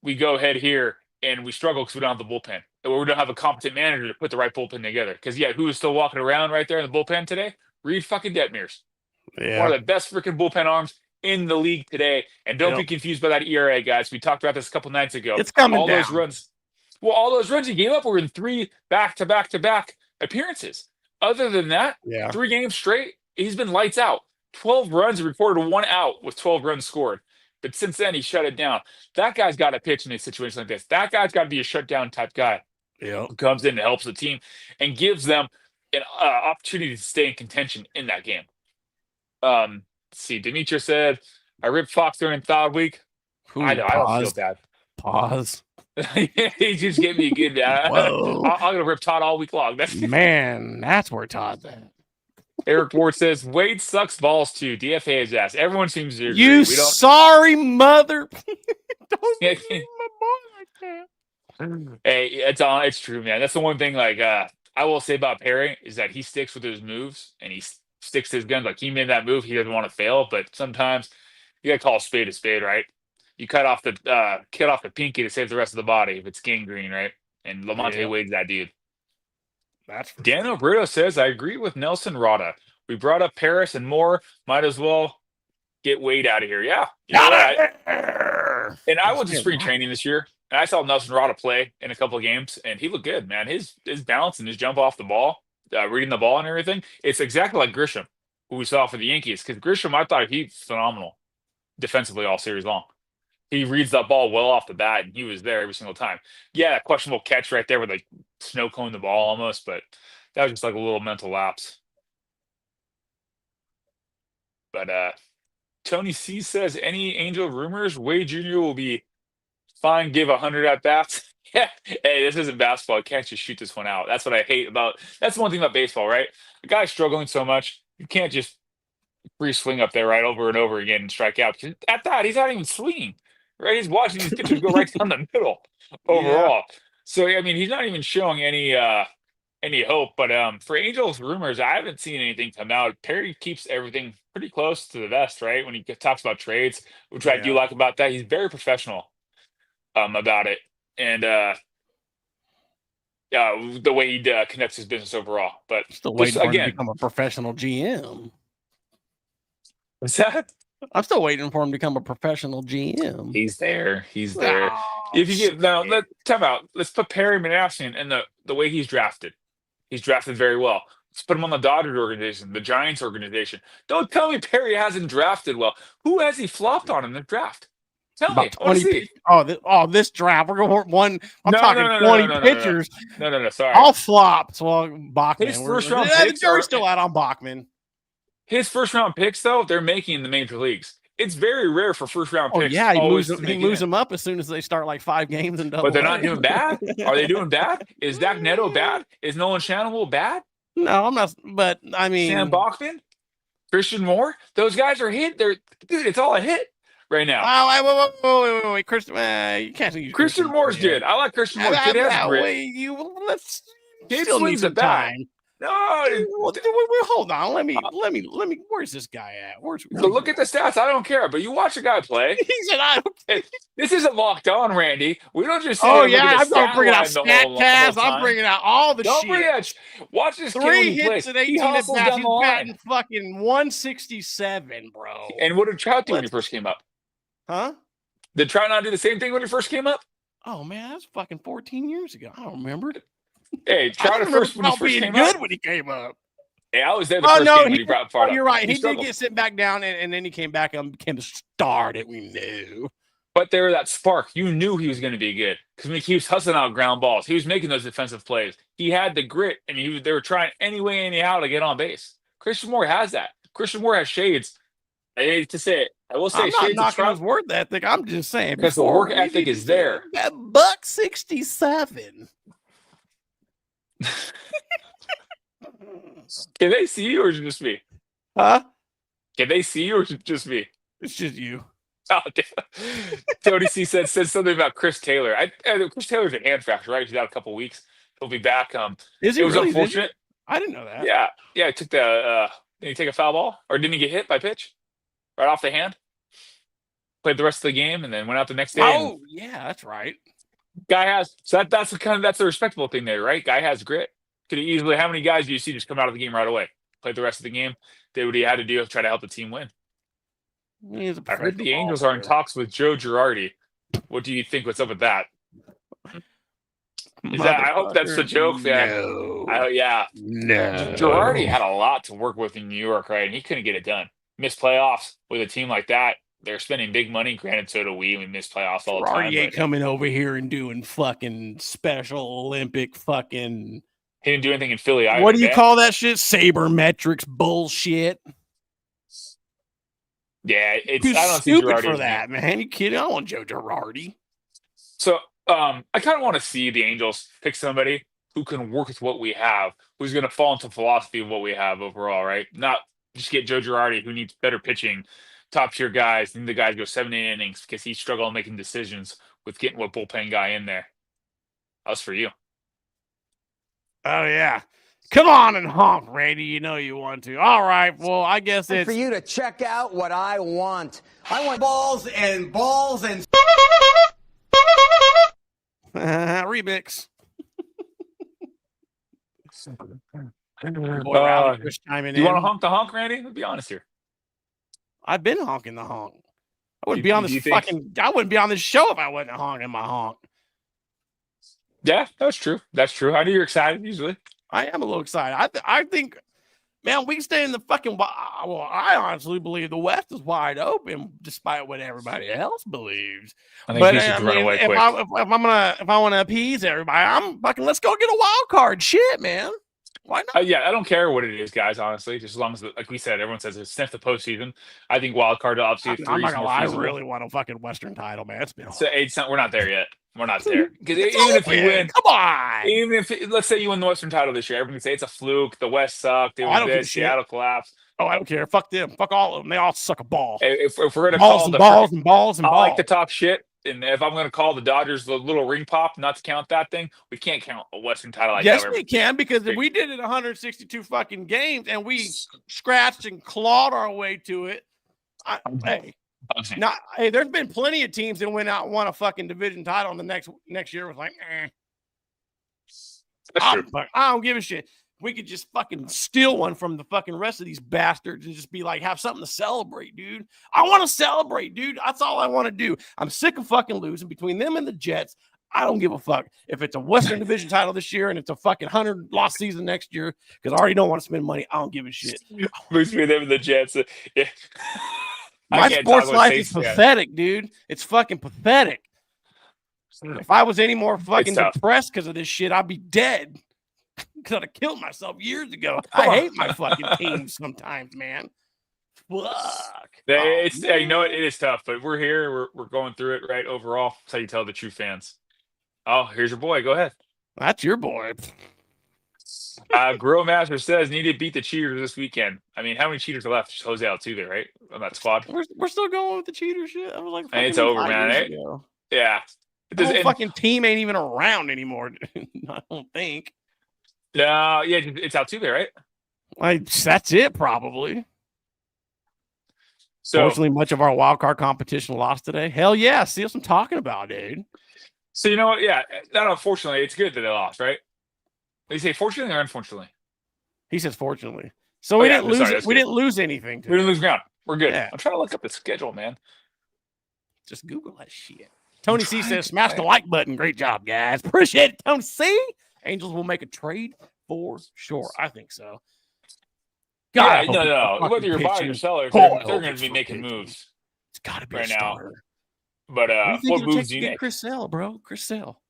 we go ahead here and we struggle because we don't have the bullpen. Or we don't have a competent manager to put the right bullpen together. Because, who is still walking around right there in the bullpen today? Reed fucking Detmers. Yeah. One of the best freaking bullpen arms in the league today. And don't be confused by that ERA, guys. We talked about this a couple nights ago. It's coming down. All those runs he gave up were in 3 back-to-back-to-back appearances. Other than that, 3 games straight, he's been lights out. 12 runs, he recorded 1 out with 12 runs scored. But since then, he shut it down. That guy's got to pitch in a situation like this. That guy's got to be a shutdown type guy who comes in and helps the team and gives them an opportunity to stay in contention in that game. Let's see. Demetra said, I ripped Fox during thawed week. I don't feel bad. Pause. He just gave me a good. I'm going to rip Todd all week long. Man, that's where Todd's at. Eric Ward says, Wade sucks balls too. DFA his ass. Everyone seems to agree. You sorry mother. Don't leave my boy like that. Hey, it's true, man. That's the one thing I will say about Perry is that he sticks with his moves and he sticks to his guns. Like he made that move, he doesn't want to fail, but sometimes you gotta call a spade, right? You cut off the pinky to save the rest of the body if it's gangrene, right? And Lamonte Wade's that dude. Daniel Brito says, I agree with Nelson Rada. We brought up Paris and Moore. Might as well get Wade out of here. Yeah. And I went to spring training this year, and I saw Nelson Rada play in a couple of games, and he looked good, man. His balance and his jump off the ball, reading the ball and everything, it's exactly like Grisham, who we saw for the Yankees. Because Grisham, I thought he's phenomenal defensively all series long. He reads that ball well off the bat, and he was there every single time. Yeah, that questionable catch right there with like snow cone the ball almost, but that was just like a little mental lapse. But Tony C says, any Angel rumors? Wade Jr. will be fine, give 100 at bats. Yeah, hey, this isn't basketball. I can't just shoot this one out. That's what I hate about. That's the one thing about baseball, right? The guy's struggling so much, you can't just free swing up there right over and over again and strike out. Because at that, he's not even swinging. Right, he's watching these pitchers go right down the middle overall. Yeah. So I mean, he's not even showing any hope. But for Angels rumors, I haven't seen anything come out. Perry keeps everything pretty close to the vest, right? When he talks about trades, which I do like about that, he's very professional about it, and the way he conducts his business overall. But still waiting for him to become a professional GM. What's that? I'm still waiting for him to become a professional GM. He's there. Oh, if you get now, time out. Let's put Perry Manassian and the way he's drafted. He's drafted very well. Let's put him on the Dodgers organization, the Giants organization. Don't tell me Perry hasn't drafted well. Who has he flopped on in the draft? Tell me. 20. This draft. We're going one. I'm talking 20 pitchers. No. Sorry. All flops. Well, Bachman. His first round picks. The jury's still out on Bachman. His first round picks, though, they're making in the major leagues. It's very rare for first round picks. Yeah, he moves them up as soon as they start like 5 games and double. But they're not doing bad. Are they doing bad? Is Dak Neto bad? Is Nolan Schanuel bad? No, I'm not. But I mean, Sam Bachman, Christian Moore, those guys are hit. Dude, it's all a hit right now. Oh, wait, Christian. You can't use Christian Moore's good. I like Christian Moore. Kid has grit. Kid still needs some time. No, hold on. Let me. Where's this guy at? So look at the stats. I don't care, but you watch a guy play. He said, "I don't care." This isn't locked on, Randy. We don't just. I'm bringing out StatCast. I'm bringing out all the don't shit. Bring that. Watch this. 3 hits at 18 at bats. He's batting fucking 167, bro. And what did Trout do when he first came up? Huh? Did Trout not do the same thing when he first came up? Oh man, that's fucking 14 years ago. I don't remember. Hey, Trout first when he first came good up. When he came up. Yeah, I was there the first game when he brought far up. You're right. He did get sent back down, and then he came back and became the star that we knew. But there was that spark. You knew he was going to be good because when he was hustling out ground balls, he was making those defensive plays. He had the grit, and they were trying any way, anyhow to get on base. Christian Moore has that. Christian Moore has shades. I hate to say it. I will say I'm not knocking his work ethic. I'm just saying because the work ethic is there. That $167. Can they see you or is it just me? Huh? Can they see you or is it just me? It's just you. Oh, Tony C said something about Chris Taylor. Chris Taylor's a hand fracture, right? He's out a couple weeks. He'll be back. Is he it was really? unfortunate. I didn't know that. Yeah. He took the. Did he take a foul ball, or didn't he get hit by pitch right off the hand? Played the rest of the game and then went out the next day. Oh, yeah, that's right. Guy has that's the respectable thing there, right? Guy has grit. Could he easily? How many guys do you see just come out of the game right away, play the rest of the game, did what he had to do to try to help the team win? I heard the Angels are in talks with Joe Girardi. What do you think? What's up with that? I hope that's the joke, man. No. Yeah. No. Girardi had a lot to work with in New York, right? And he couldn't get it done. Missed playoffs with a team like that. They're spending big money. Granted, so do we. We miss playoffs all the time. Girardi ain't coming over here and doing fucking Special Olympic fucking. He didn't do anything in Philly either. What do you call that shit? Sabermetrics bullshit. Yeah, it's Too I don't see stupid Girardi for that, man. You kidding? I don't want Joe Girardi. So I kind of want to see the Angels pick somebody who can work with what we have, who's going to fall into philosophy of what we have overall, right? Not just get Joe Girardi, who needs better pitching, top tier guys, and the guys go 7 innings because he's struggling making decisions with getting what bullpen guy in there. How's for you? Oh, yeah. Come on and honk, Randy. You know you want to. All right. Well, I guess it's for you to check out what I want. I want balls and remix. You want to honk the honk, Randy? Let's be honest here. I've been honking the honk. I wouldn't be on this I wouldn't be on this show if I wasn't honking my honk. Yeah, that's true. That's true. I know you're excited usually. I am a little excited. I think, man, we can stay in the fucking. Well, I honestly believe the West is wide open, despite what everybody else believes. I think you should run away quick. If I want to appease everybody, I'm fucking. Let's go get a wild card. Shit, man. Why not? Yeah, I don't care what it is, guys. Honestly, just as long as, like we said, everyone says it's sniff the postseason. I think wild card obviously. I'm not gonna lie. I really want a fucking Western title, man. It's been. We're not there yet. We're not there because even if you win, come on. Even if let's say you win the Western title this year, everyone can say it's a fluke. The West sucked. They were this. Seattle collapsed. Oh, I don't care. Fuck them. Fuck all of them. They all suck a ball. If we're gonna balls call and the balls and balls and I balls. like to talk shit. And if I'm going to call the Dodgers the little ring pop, not to count that thing, we can't count a Western title like that. Yes, we can, because if we did it 162 fucking games and we scratched and clawed our way to it, there's been plenty of teams that went out and won a fucking division title, and the next year was like, I don't give a shit. We could just fucking steal one from the fucking rest of these bastards and just be like, have something to celebrate, dude. I want to celebrate, dude. That's all I want to do. I'm sick of fucking losing between them and the Jets. I don't give a fuck if it's a Western Division title this year and it's a fucking 100-loss season next year because I already don't want to spend money. I don't give a shit. Between them and the Jets. Yeah. My sports life is pathetic, dude. It's fucking pathetic. If I was any more fucking depressed because of this shit, I'd be dead. Could have killed myself years ago. I hate my fucking team sometimes, man. Fuck. You know what? It is tough, but we're here. We're going through it, right? Overall, that's how you tell the true fans. Oh, here's your boy. Go ahead. That's your boy. Grill Master says need to beat the cheaters this weekend. I mean, how many cheaters are left? Just Jose Altuve, right? On that squad. We're still going with the cheater shit. I was like, it's over, man. Yeah. The whole fucking team ain't even around anymore. I don't think. No, yeah, it's Altuve, right? That's it, probably. So, fortunately, much of our wild card competition lost today. Hell yeah, see what I'm talking about, dude. So you know what? Yeah, not unfortunately, it's good that they lost, right? Did you say fortunately or unfortunately? He says fortunately. So we didn't lose. We didn't lose anything. We didn't lose ground. We're good. Yeah. I'm trying to look up the schedule, man. Just Google that shit. Tony C says, "Smash the like button." Great job, guys. Appreciate it, Tony C. Angels will make a trade for sure. I think so. God, yeah, no. Whether you're buying or selling, they're going to be making moves. It's got to be right a starter. Now. But what moves do you make? Chris Sale, bro. Chris Sale.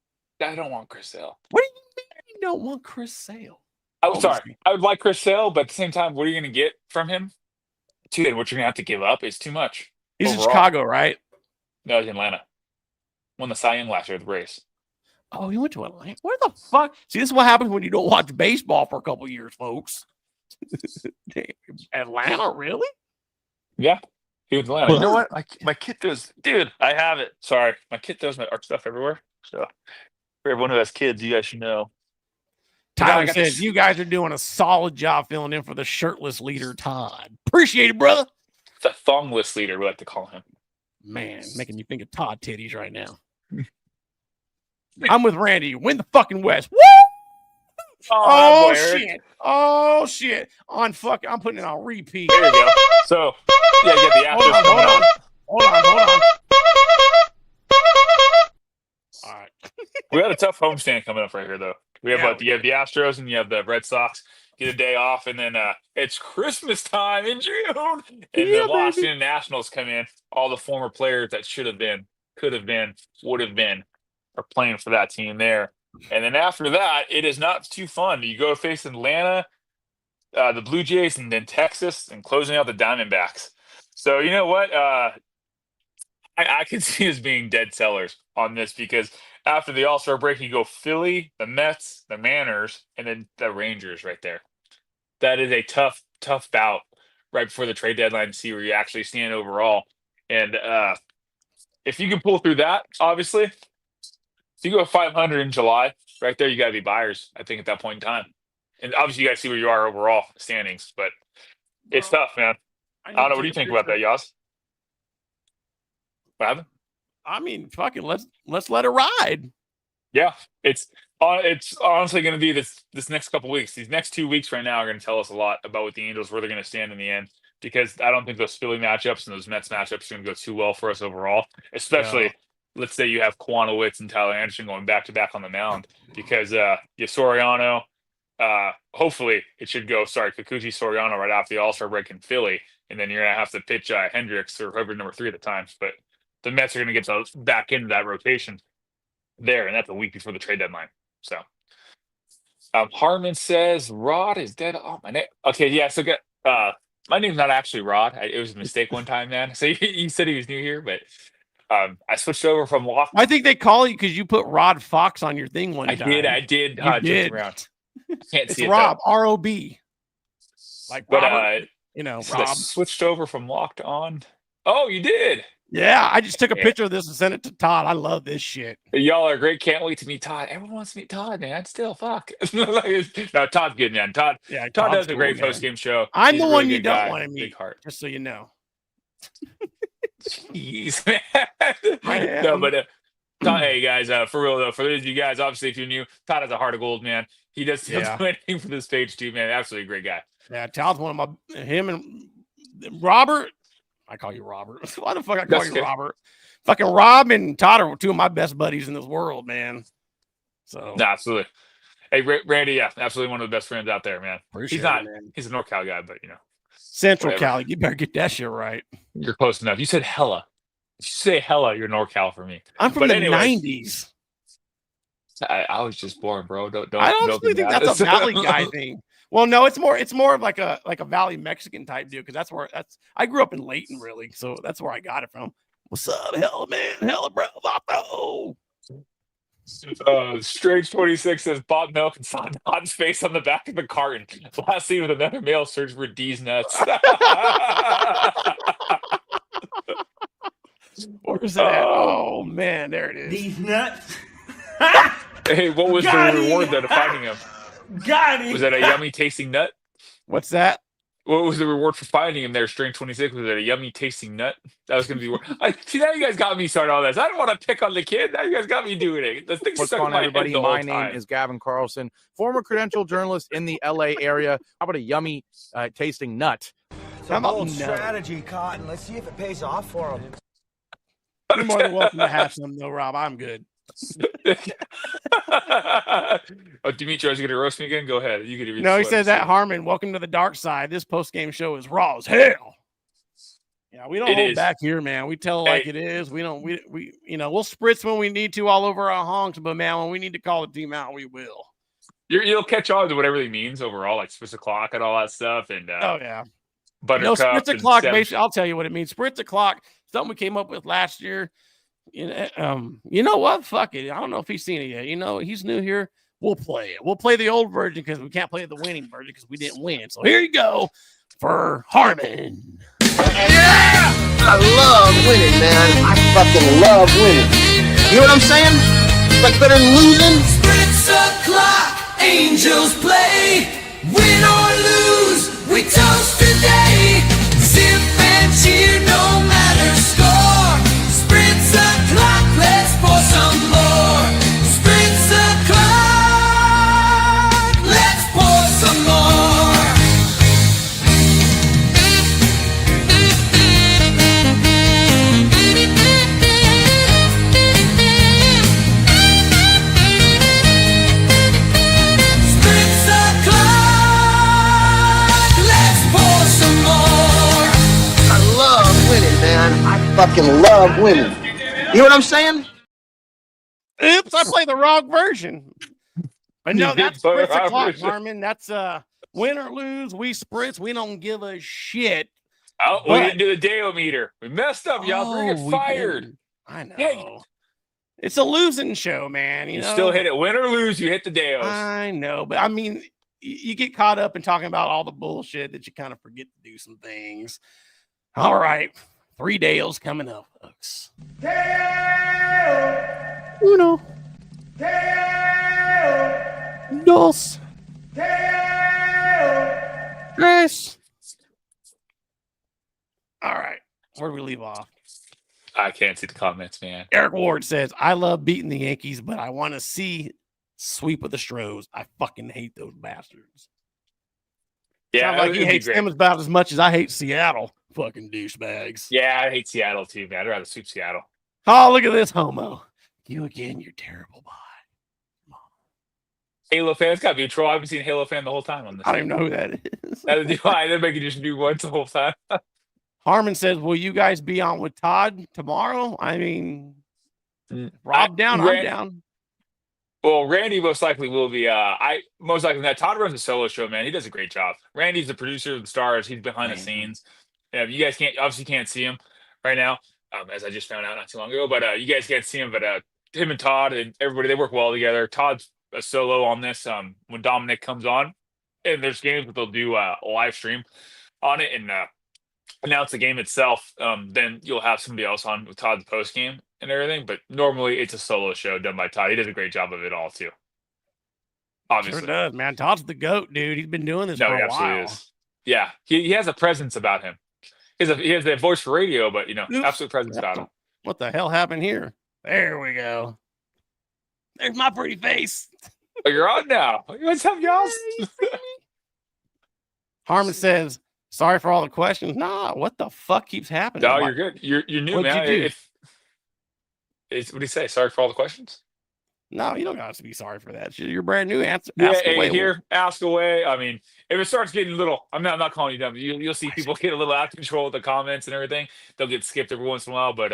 I don't want Chris Sale. What do you mean you don't want Chris Sale? I'm sorry. I would like Chris Sale, but at the same time, what are you going to get from him? What you're going to have to give up is too much. He's in Chicago, right? No, he's in Atlanta. Won the Cy Young last year with the Rays. Oh, he went to Atlanta. Where the fuck? See, this is what happens when you don't watch baseball for a couple years, folks. Atlanta, really? Yeah. He was in Atlanta. You know what? My kid throws, dude, I have it. Sorry. My kid throws my art stuff everywhere. So for everyone who has kids, you guys should know. Tyler says, you guys are doing a solid job filling in for the shirtless leader, Todd. Appreciate it, brother. It's a thongless leader, we like to call him. Man, making me think of Todd titties right now. I'm with Randy. Win the fucking West. Woo! Oh shit. Oh shit. I'm putting it on repeat. There you go. So yeah, you get the Astros. Hold on. All right. We got a tough homestand coming up right here, though. You have the Astros and you have the Red Sox. Get a day off, and then it's Christmas time in June, and the Washington Nationals come in. All the former players that should have been, could have been, would have been, are playing for that team there. And then after that, it is not too fun. You go face Atlanta, the Blue Jays, and then Texas, and closing out the Diamondbacks. So you know what? I can see us being dead sellers on this because after the All-Star break, you go Philly, the Mets, the Mariners, and then the Rangers right there. That is a tough bout right before the trade deadline to see where you actually stand overall. And if you can pull through that, obviously, if you go 500 in July, right there, you got to be buyers, I think, at that point in time. And obviously, you got to see where you are overall standings. But it's tough, man. I don't know. What do you think about that, Yaz? What happened? I mean, fucking let's let it ride. Yeah, it's honestly going to be this next couple weeks. These next 2 weeks right now are going to tell us a lot about what the Angels, where they're going to stand in the end. Because I don't think those Philly matchups and those Mets matchups are going to go too well for us overall. Especially, let's say you have Kwanowitz and Tyler Anderson going back to back on the mound. Because you have Soriano. Hopefully, it should go. Kikuchi Soriano right after the All-Star break in Philly, and then you're going to have to pitch Hendricks or whoever number 3 at the time. But the Mets are going to get back into that rotation there, and that's a week before the trade deadline. So, Harmon says Rod is dead. Oh, my name. Okay, yeah. So, my name's not actually Rod. It was a mistake one time, man. So you said he was new here, but I switched over from Lock. I think they call you because you put Rod Fox on your thing one time. I did. You did. Around. Can't it's see Rob, it. R-O-B. Like Robert, so Rob. I switched over from Locked On. Oh, you did. Yeah, I just took a picture of this and sent it to Todd. I love this shit. Y'all are great. Can't wait to meet Todd. Everyone wants to meet Todd, man. Still, fuck. No, Todd's good, man. Todd does a great post-game show. I'm the one you don't want to meet, just so you know. Jeez, man. No, but Todd, hey, guys, for real, though, for those of you guys, obviously, if you're new, Todd has a heart of gold, man. He does do anything for this page, too, man. Absolutely great guy. Yeah, Todd's one of him and Robert. I call you Robert. Why the fuck I call you Robert? Fucking Rob and Todd are 2 of my best buddies in this world, man. So absolutely. Hey, Randy, absolutely one of the best friends out there, man. He's a NorCal guy, but Central Cali. You better get that shit right. You're close enough. You said hella. If you say hella, you're NorCal for me. I'm from the 90s. I was just born, bro. Don't I don't think that's a Valley guy thing. Well, no, it's more of like a Valley Mexican type deal because I grew up in Layton, really, so that's where I got it from. What's up, hella man, hella bro, Vato? Strange 26 says bought milk and saw Don's face on the back of the carton. Last seen with another male search for D's nuts. Where's that at? Oh man, there it is. These nuts. Hey, what was the reward though to finding him? Got it. Was that a yummy tasting nut? What's that? What was the reward for finding him there, String 26? Was it a yummy tasting nut? That was going to be see, now you guys got me started on this. I don't want to pick on the kid. Now you guys got me doing it. What's going on, everybody? My name is Gavin Carlson, former credential journalist in the LA area. How about a yummy tasting nut? It's a bold strategy, Cotton. Let's see if it pays off for him. You're more than welcome to have some, though, Rob. I'm good. Dimitri's going to roast me again? Go ahead. You could. No, he said that Harmon. Welcome to the dark side. This post game show is raw as hell. Yeah, we don't hold back here, man. We tell it like it is. We don't. We we'll spritz when we need to all over our honks, but man, when we need to call a team out, we will. You'll catch on to whatever he means overall, like Spritz O'Clock and all that stuff. And Buttercup. Spritz O'Clock. Basically, I'll tell you what it means. Spritz O'Clock. Something we came up with last year. You know what? Fuck it. I don't know if he's seen it yet. He's new here. We'll play it. We'll play the old version because we can't play the winning version because we didn't win. So here you go for Harmon. Yeah! I love winning, man. I fucking love winning. You know what I'm saying? Like better than losing. Spritz O'Clock, angels play. Win or lose, we toast today. Sip and cheer, no matter score. Spritz O'Clock, let's pour some more. Spritz O'Clock, let's pour some more. Spritz O'Clock, let's pour some more. I love winning, man. I fucking love winning. You know what I'm saying? Oops, I played the wrong version. But no, You did that's play the Spritz wrong O'Clock, version. Harmon. That's win or lose, we spritz. We don't give a shit. Oh, we didn't do the Deo meter. We messed up, y'all. We're gonna get we fired. didn't. I know. Yeah. It's a losing show, man. You You know? still hit it. Win or lose, you hit the Deos. I know, but I mean, you get caught up in talking about all the bullshit that you kind of forget to do some things. All right, 3 Dales coming up, folks. Uno. Dos. Tres. All right, where do we leave off? I can't see the comments, man. Eric Ward says, I love beating the Yankees, but I want to see sweep of the Stros. I fucking hate those bastards. Yeah, Sounds like he it'd be hates great. them about as much as I hate Seattle. Fucking douchebags. Yeah, I hate Seattle too, man. I'd rather sweep Seattle. Oh, look at this homo. You again, you're terrible. Bye. Halo fans gotta be a troll. I haven't seen Halo fan the whole time on this. I don't even know who that is. They're making just do once the whole time. Harmon says, will you guys be on with Todd tomorrow? I mean, Rob down, I'm down. Well, Randy most likely will be. I most likely that Todd runs a solo show, man. He does a great job. Randy's the producer of the stars. He's behind the scenes. Yeah, you guys can't see him right now, as I just found out not too long ago. But you guys can't see him. But him and Todd and everybody, they work well together. Todd's a solo on this. When Dominic comes on, and there's games that they'll do a live stream on it and announce the game itself. Then you'll have somebody else on with Todd's post game and everything. But normally it's a solo show done by Todd. He does a great job of it all too. Obviously, Sure does, man. Todd's the GOAT, dude. He's been doing this no, for he a absolutely while. is. Yeah, he has a presence about him. He has that voice for radio, but absolute presence about him. What the hell happened here? There we go. There's my pretty face. Oh, you're on now. What's up, y'all? Harmon says, sorry for all the questions. Nah, what the fuck keeps happening? No, you're good. You're new, What'd man. you do? What do you say? Sorry for all the questions? No, you don't have to be sorry for that. You're brand new. Ask Hey, away. here, ask away. I mean, if it starts getting a little, I'm not calling you dumb. You'll see people get a little out of control with the comments and everything. They'll get skipped every once in a while, but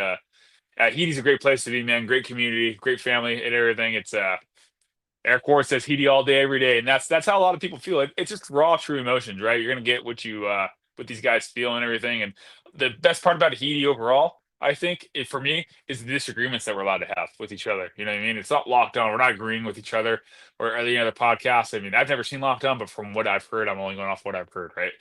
HITI's a great place to be, man. Great community, great family, and everything. It's Eric Ward says HITI all day, every day, and that's how a lot of people feel. It's just raw, true emotions, right? You're gonna get what these guys feel and everything. And the best part about HITI overall, I think, for me, is the disagreements that we're allowed to have with each other. You know what I mean? It's not locked on. We're not agreeing with each other or any other podcasts. I mean, I've never seen locked on, but from what I've heard, I'm only going off what I've heard, right?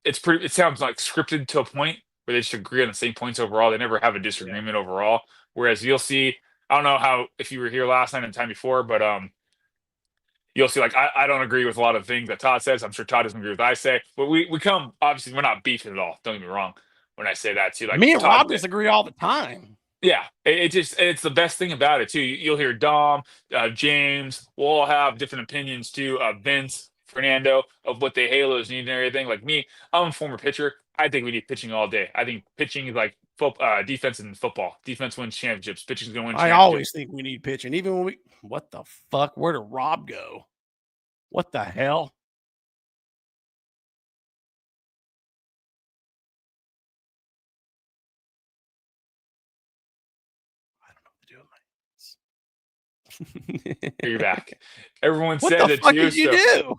It sounds like scripted to a point where they just agree on the same points overall. They never have a disagreement overall. Whereas you'll see, I don't know if you were here last night and the time before, but you'll see, like, I don't agree with a lot of things that Todd says. I'm sure Todd doesn't agree with what I say. But we come, obviously, we're not beefing at all. Don't get me wrong when I say that too. Like, me and Todd, Rob disagree all the time. Yeah, it's the best thing about it too. You'll hear Dom, James. We'll all have different opinions too. Vince, Fernando, of what the Halos need and everything. Like me, I'm a former pitcher. I think we need pitching all day. I think pitching is like defense in football. Defense wins championships. Pitching is going to win championships. I always think we need pitching. Even when what the fuck? Where did Rob go? What the hell? You're back. Everyone What said the that fuck too. did you do?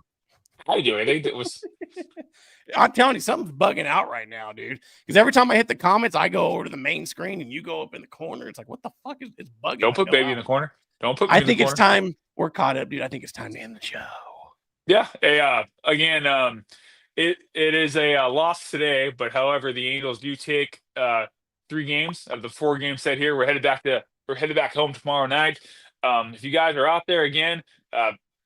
I do. I think it was. I'm telling you, something's bugging out right now, dude. Because every time I hit the comments, I go over to the main screen and you go up in the corner. It's like, what the fuck is bugging? Don't put baby in the corner. Don't put. I think it's time. We're caught up, dude. I think it's time to end the show. Yeah. Hey, again, It is a loss today, but however, the Angels do take 3 games out of the 4 game set here. We're headed back home tomorrow night. If you guys are out there again,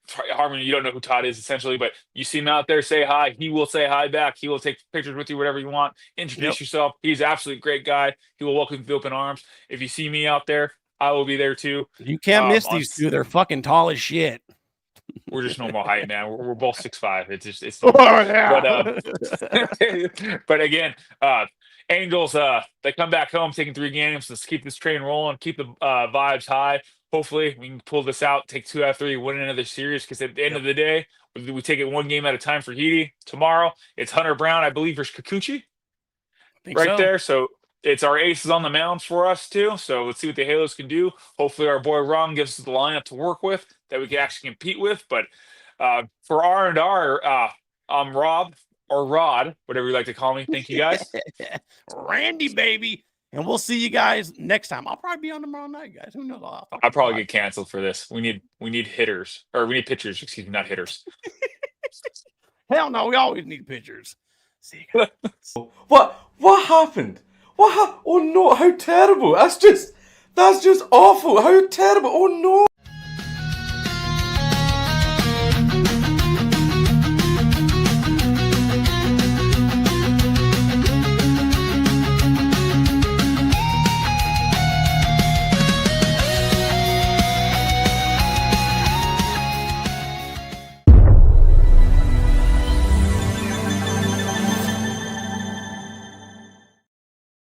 Harmon, you don't know who Todd is essentially, but you see him out there, say hi. He will say hi back. He will take pictures with you, whatever you want. Introduce yourself. He's an absolutely great guy. He will welcome you with open arms. If you see me out there, I will be there too. You can't miss these two. They're fucking tall as shit. We're just normal height, man. We're both 6'5". It's but again, Angels, they come back home taking 3 games. Let's keep this train rolling, keep the vibes high. Hopefully we can pull this out, take 2 out of 3, win another series, because at the end of the day, we take it 1 game at a time for HITI. Tomorrow it's Hunter Brown, I believe, versus Kikuchi. There. So it's our aces on the mound for us too. So let's see what the Halos can do. Hopefully our boy Ron gives us the lineup to work with that we can actually compete with. But for R&R, I'm Rob, or Rod, whatever you like to call me. Thank you guys. Randy, baby. And we'll see you guys next time. I'll probably be on tomorrow night, guys. Who knows? I'll probably get canceled for this. We need hitters, or we need pitchers. Excuse me, not hitters. Hell no, we always need pitchers. See you guys. What happened? Oh no, how terrible. That's just awful. How terrible. Oh no.